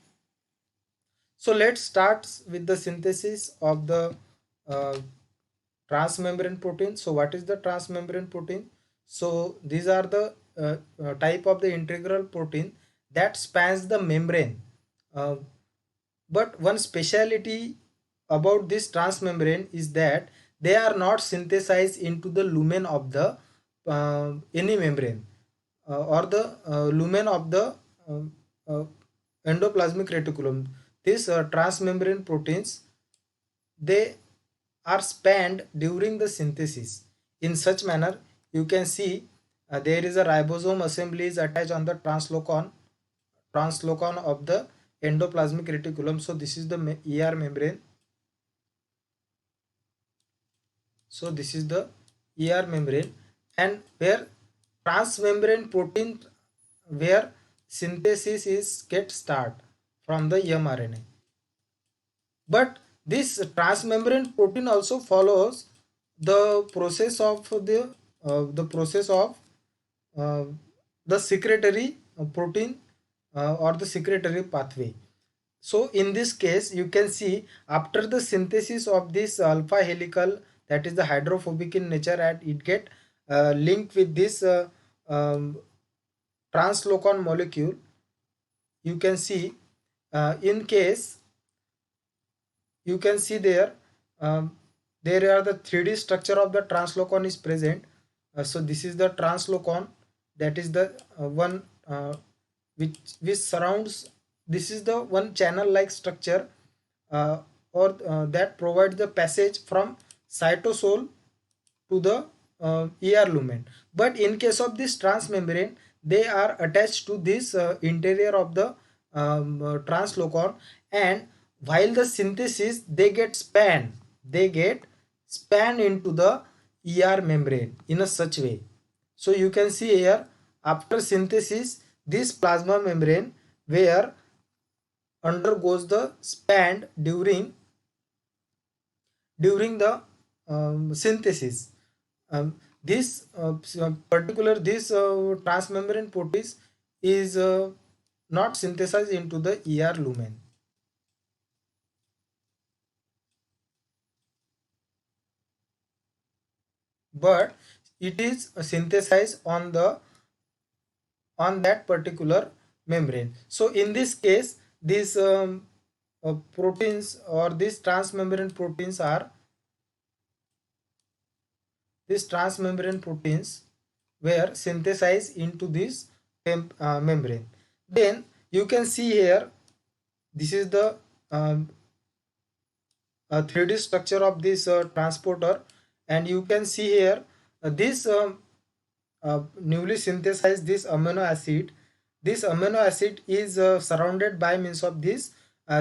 let's start with the synthesis of the uh, transmembrane protein. So what is the transmembrane protein? So these are the type of the integral protein that spans the membrane. Uh, but one speciality about this transmembrane is that they are not synthesized into the lumen of the any membrane or the lumen of the uh, endoplasmic reticulum. These transmembrane proteins, they are spanned during the synthesis. In such manner, you can see there is a ribosome assembly is attached on the translocon of the endoplasmic reticulum. So this is the ER membrane. So this is the ER membrane, and where transmembrane protein, where synthesis is get start from the mRNA. But this transmembrane protein also follows the process of the process of uh, the secretory protein or the secretory pathway. So in this case, you can see after the synthesis of this alpha helical, that is the hydrophobic in nature, and it get linked with this translocon molecule. You can see in case, you can see there, there are the 3D structure of the translocon is present. So this is the translocon, that is the one which surrounds, this is the one channel like structure, uh, or that provides the passage from cytosol to the ER lumen. But in case of this transmembrane, they are attached to this interior of the translocon, and while the synthesis, they get span into the ER membrane in a such way. So you can see here, after synthesis, this plasma membrane where undergoes the span during the synthesis. This particular this transmembrane protein is not synthesized into the ER lumen, but it is synthesized on that particular membrane. So in this case, these proteins or these transmembrane proteins are these transmembrane proteins were synthesized into this membrane. Then you can see here, this is the 3D structure of this transporter, and you can see here this newly synthesized this amino acid. This amino acid is surrounded by means of this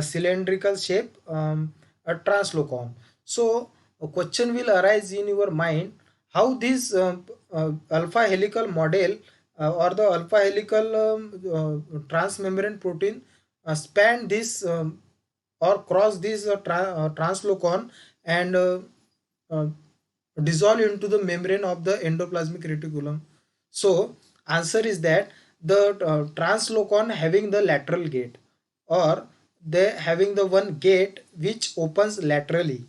cylindrical shape, a translocon. So a question will arise in your mind, how this alpha helical model or the alpha helical transmembrane protein span this or cross this translocon and uh, dissolve into the membrane of the endoplasmic reticulum. So answer is that the translocon having the lateral gate, or they having the one gate which opens laterally.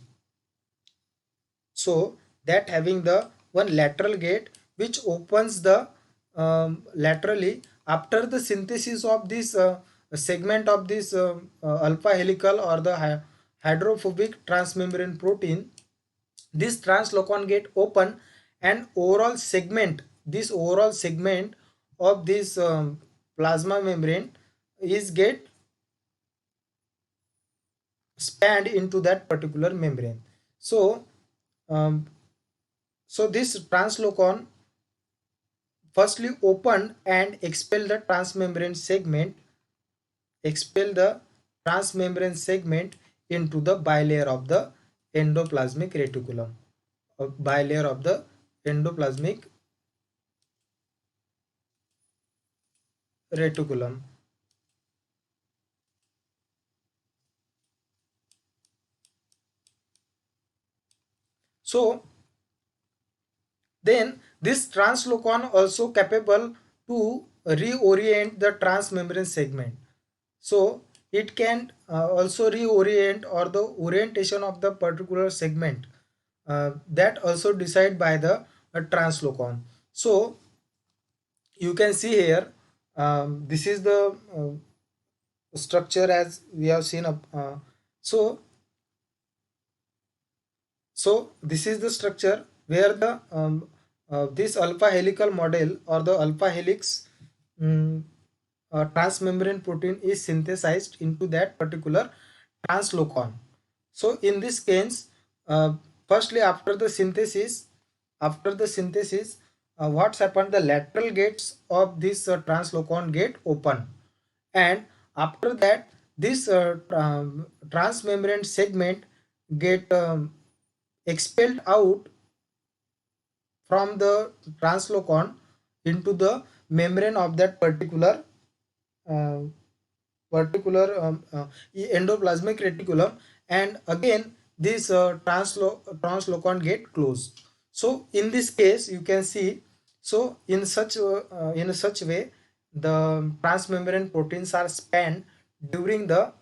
So that having the one lateral gate which opens the laterally, after the synthesis of this segment of this alpha helical or the hydrophobic transmembrane protein, this translocon get open, and overall segment of this plasma membrane is get spanned into that particular membrane. So um, so this translocon firstly opened and expel the transmembrane segment into the bilayer of the endoplasmic reticulum, bilayer of the endoplasmic reticulum. So then this translocon also capable to reorient the transmembrane segment. So it can also reorient, or the orientation of the particular segment that also decided by the translocon. So you can see here, this is the structure as we have seen up. So so this is the structure where the this alpha helical model or the alpha helix transmembrane protein is synthesized into that particular translocon. So in this case, firstly after the synthesis, what's happened? The lateral gates of this translocon get open, and after that this transmembrane segment get expelled out from the translocon into the membrane of that uh, endoplasmic reticulum, and again this translocon get closed. So in this case you can see, so in such way the transmembrane proteins are spanned during the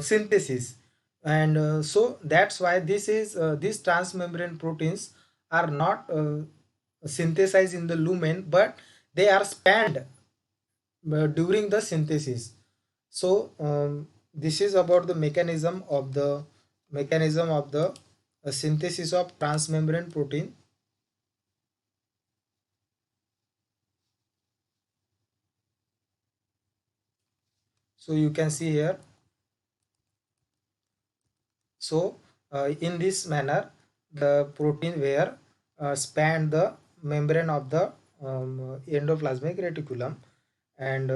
synthesis, and so that's why these transmembrane proteins are not synthesized in the lumen, but they are spanned during the synthesis. So this is about the mechanism of the synthesis of transmembrane protein. So you can see here. So in this manner the protein were span the membrane of the endoplasmic reticulum, and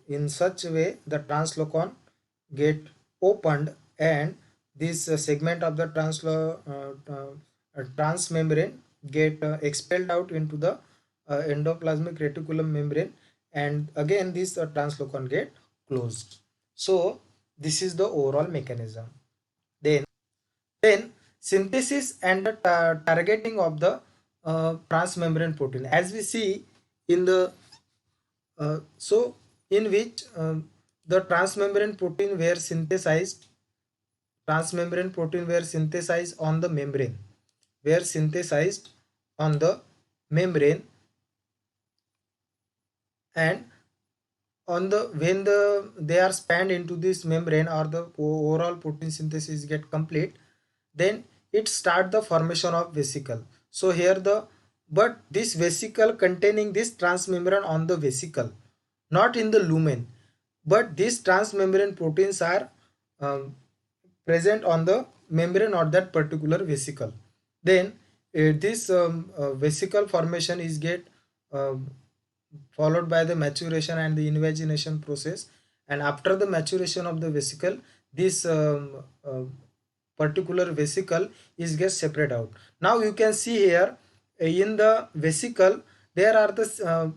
in such way the translocon get opened, and this segment of the transmembrane get expelled out into the endoplasmic reticulum membrane, and again this translocon get closed. So this is the overall mechanism. Then synthesis and the targeting of the transmembrane protein, as we see in the so in which the transmembrane protein were synthesized on the membrane, were synthesized on the membrane, and on the when they are spanned into this membrane, or the overall protein synthesis get complete, then it start the formation of vesicle. So here but this vesicle containing this transmembrane on the vesicle, not in the lumen, but these transmembrane proteins are um, present on the membrane or that particular vesicle. Then this vesicle formation is get um, followed by the maturation and the invagination process, and after the maturation of the vesicle, this particular vesicle is get separate out. Now you can see here in the vesicle there are the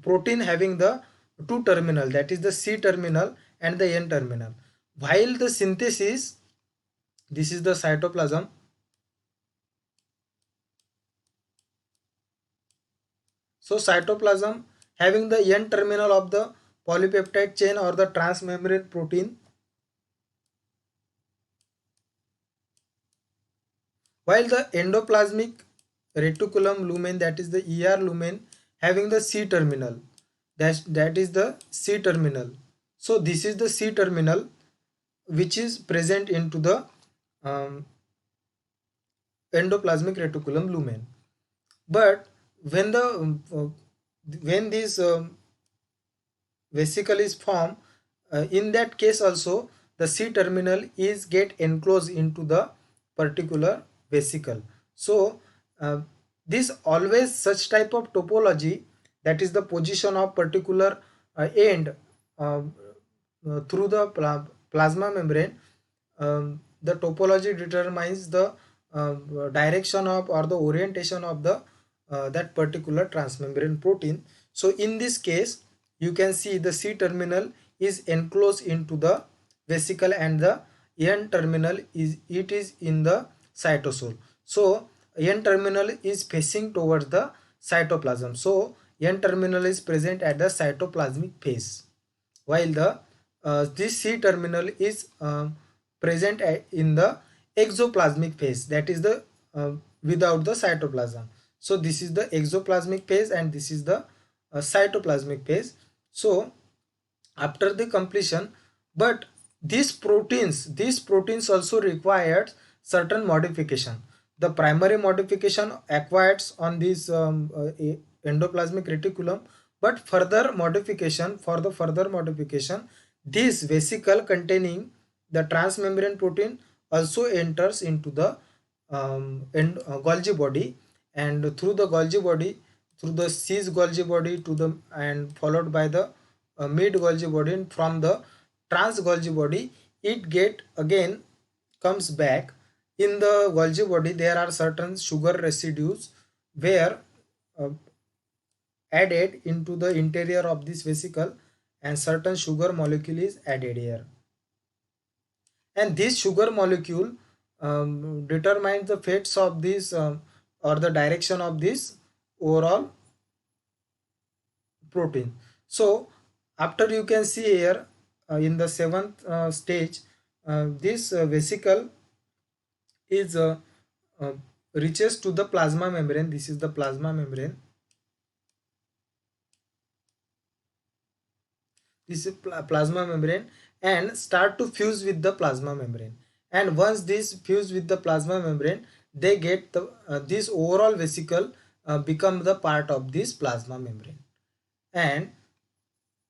protein having the two terminal, that is the C terminal and the N terminal. While the synthesis, this is the cytoplasm. So cytoplasm having the N terminal of the polypeptide chain or the transmembrane protein, while the endoplasmic reticulum lumen, that is the ER lumen, having the C terminal, that is the C terminal. So this is the C terminal which is present into the um, endoplasmic reticulum lumen. But when this vesicle is formed, in that case also the C terminal is get enclosed into the particular vesicle. So this always such type of topology, that is the position of particular end through the plasma membrane, the topology determines the direction of or the orientation of the that particular transmembrane protein. So in this case you can see the C terminal is enclosed into the vesicle, and the N terminal is in the cytosol. So N terminal is facing towards the cytoplasm. So N terminal is present at the cytoplasmic phase, while the this C terminal is present in the exoplasmic phase, that is the without the cytoplasm. So this is the exoplasmic phase and this is the cytoplasmic phase. So after the completion, but these proteins also required certain modification. The primary modification acquired on this endoplasmic reticulum, but further modification, this vesicle containing the transmembrane protein also enters into the Golgi body, and through the Golgi body, through the cis Golgi body to the and followed by the mid Golgi body, and from the trans Golgi body it get again comes back. In the Golgi body there are certain sugar residues where uh, added into the interior of this vesicle, and certain sugar molecule is added here, and this sugar molecule determines the fates of this or the direction of this overall protein. So after you can see here in the seventh stage, this vesicle is uh, reaches to the plasma membrane. This is the plasma membrane. This is plasma membrane, and start to fuse with the plasma membrane. And once this fuse with the plasma membrane, they get the this overall vesicle become the part of this plasma membrane. And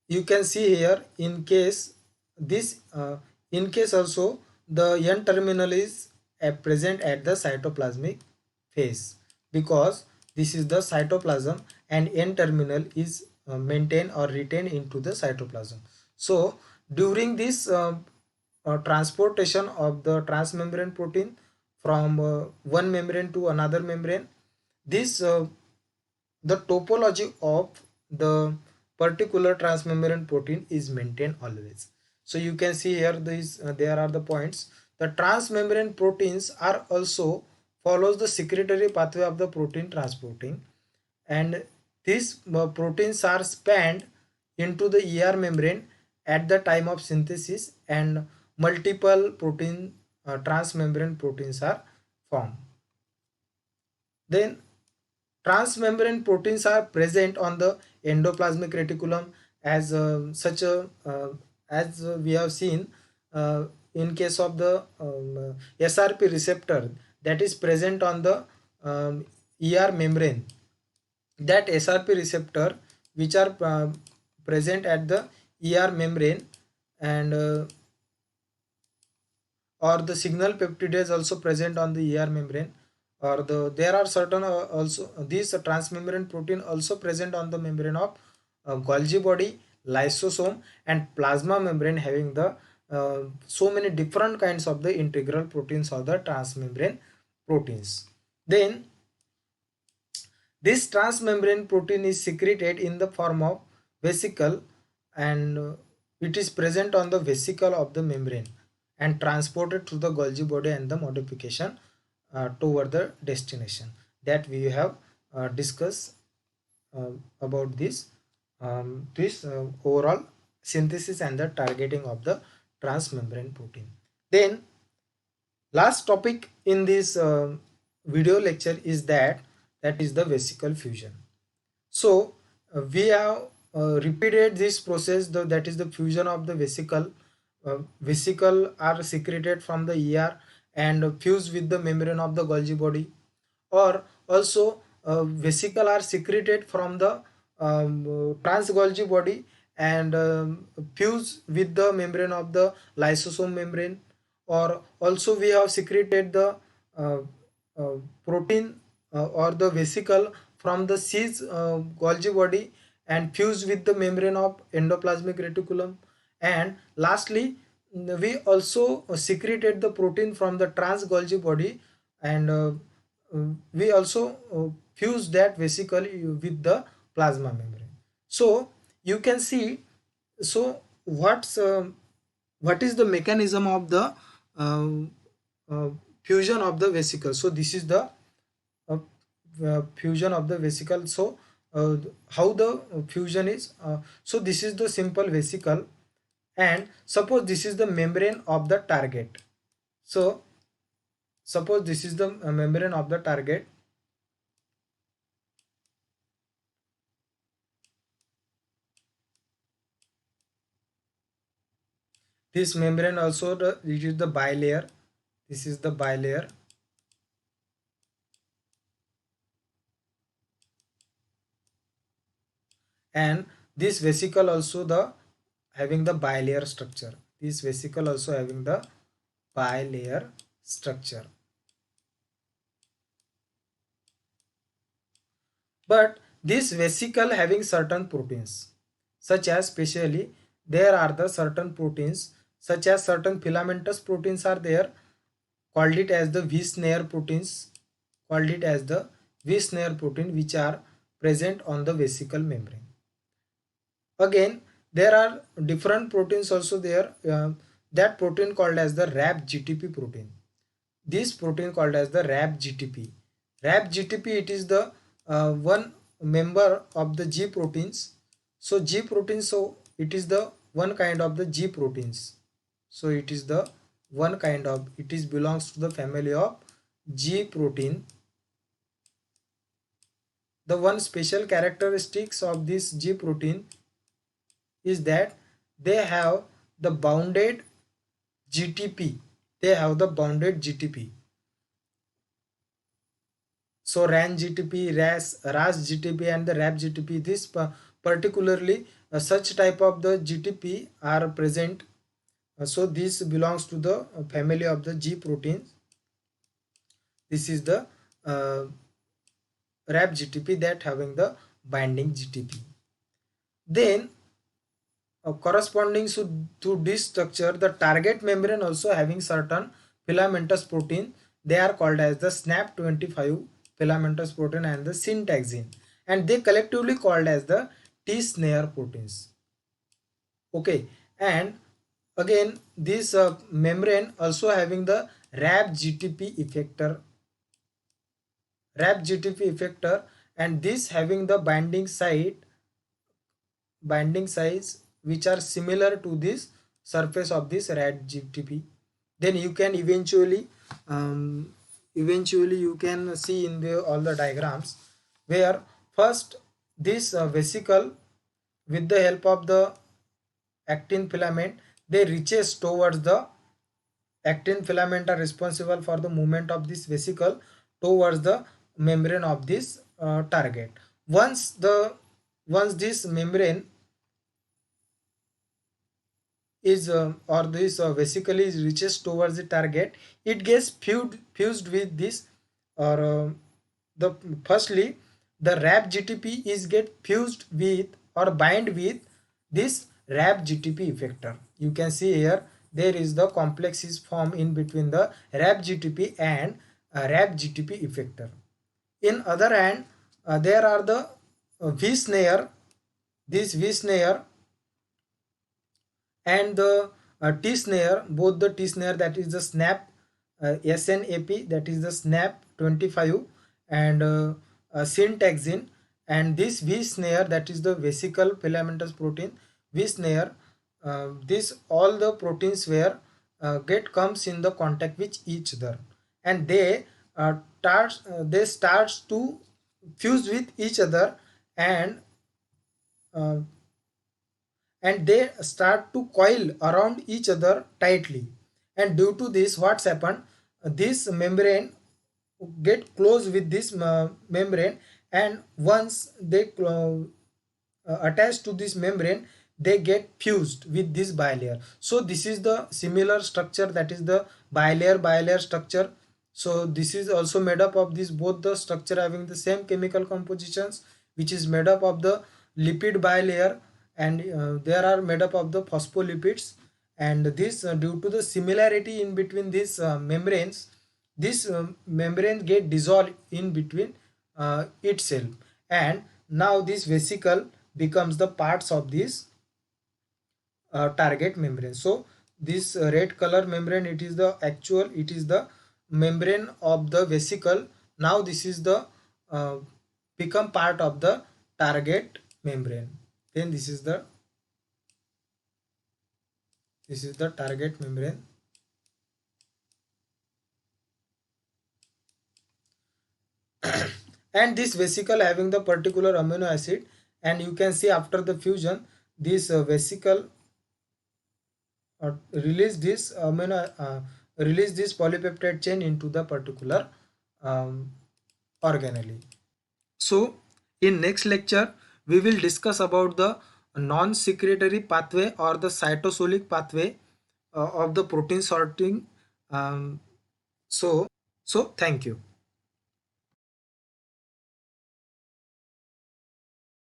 you can see here in case this in case also the n terminal is present at the cytoplasmic phase, because this is the cytoplasm and n terminal is maintained or retained into the cytoplasm. So during this transportation of the transmembrane protein from one membrane to another membrane, this the topology of the particular transmembrane protein is maintained always. So you can see here these there are the points. The transmembrane proteins are also follows the secretory pathway of the protein transporting, and these proteins are spanned into the ER membrane at the time of synthesis, and multiple protein transmembrane proteins are formed. Then transmembrane proteins are present on the endoplasmic reticulum as as we have seen in case of the SRP receptor that is present on the ER membrane. That SRP receptor which are present at the ER membrane, and or the signal peptidase also present on the ER membrane, or there are certain also these transmembrane protein also present on the membrane of Golgi body, lysosome, and plasma membrane, having the so many different kinds of the integral proteins or the transmembrane proteins. Then this transmembrane protein is secreted in the form of vesicle, and it is present on the vesicle of the membrane and transported through the Golgi body and the modification toward the destination that we have discussed about this overall synthesis and the targeting of the transmembrane protein. Then last topic in this video lecture is that is the vesicle fusion. So we have repeated this process, that is the fusion of the vesicle. Vesicle are secreted from the ER and fuse with the membrane of the Golgi body, or also vesicle are secreted from the trans Golgi body and fuse with the membrane of the lysosome membrane, or also we have secreted the uh, protein or the vesicle from the cis Golgi body and fuse with the membrane of endoplasmic reticulum. And lastly, we also secreted the protein from the trans Golgi body, and we also fuse that vesicle with the plasma membrane. So you can see, so what is the mechanism of the um, fusion of the vesicle. So this is the uh, fusion of the vesicle. So how the fusion is, so this is the simple vesicle, and suppose this is the membrane of the target. So suppose this is the membrane of the target. This membrane also it is the bilayer. This is the bilayer, and this vesicle also the having the bilayer structure. This vesicle also having the bilayer structure. But this vesicle having certain proteins. such as specially there are the certain proteins such as certain filamentous proteins are there, called it as the V-snare proteins, called it as the V-snare protein, which are present on the vesicle membrane. Again, there are different proteins also there. That protein called as the RAP-GTP protein. This protein called as the RAP-GTP. RAP-GTP, it is the one member of the G proteins. So G proteins, so it is the one kind of the G proteins. So it is the one kind of, it is belongs to the family of G protein. The one special characteristics of this G protein is that they have the bounded GTP. They have the bounded GTP. So RAN GTP, RAS GTP and the RAP GTP, this particularly such type of the GTP are present. So this belongs to the family of the G proteins. This is the RAP GTP that having the binding GTP. Then corresponding to this structure, the target membrane also having certain filamentous protein. They are called as the SNAP25 filamentous protein and the syntaxin, and they collectively called as the T-snare proteins. Okay, and again this membrane also having the RAP-GTP effector, and this having the binding size which are similar to this surface of this RAP-GTP. Then you can eventually you can see in the all the diagrams where first this vesicle, with the help of the actin filament, they reaches towards the actin filament are responsible for the movement of this vesicle towards the membrane of this target. Once this membrane is or this vesicle is reaches towards the target, it gets fused with this, or the firstly the RAP-GTP is get fused with or bind with this RAP-GTP effector. You can see here there is the complex is formed in between the RAP-GTP and RAP-GTP effector. In other hand, there are the V-snare, this V-snare and the T-snare, both the T-snare, that is the SNAP SNAP, that is the SNAP25, and syntaxin, and this V-snare, that is the vesicle filamentous protein V-snare. This all the proteins where get comes in the contact with each other, and they starts to fuse with each other, and they start to coil around each other tightly, and due to this what's happened, this membrane get close with this membrane, and once they attach to this membrane, they get fused with this bilayer. So this is the similar structure, that is the bilayer structure. So this is also made up of this, both the structure having the same chemical compositions, which is made up of the lipid bilayer, and there are made up of the phospholipids, and this due to the similarity in between these membranes, this membrane get dissolved in between itself, and now this vesicle becomes the parts of this target membrane. So this red color membrane, it is the membrane of the vesicle. Now this is the become part of the target membrane. Then this is the target membrane. And this vesicle having the particular amino acid, and you can see after the fusion, this vesicle release this polypeptide chain into the particular organelle. So in next lecture we will discuss about the non-secretory pathway or the cytosolic pathway of the protein sorting. So thank you.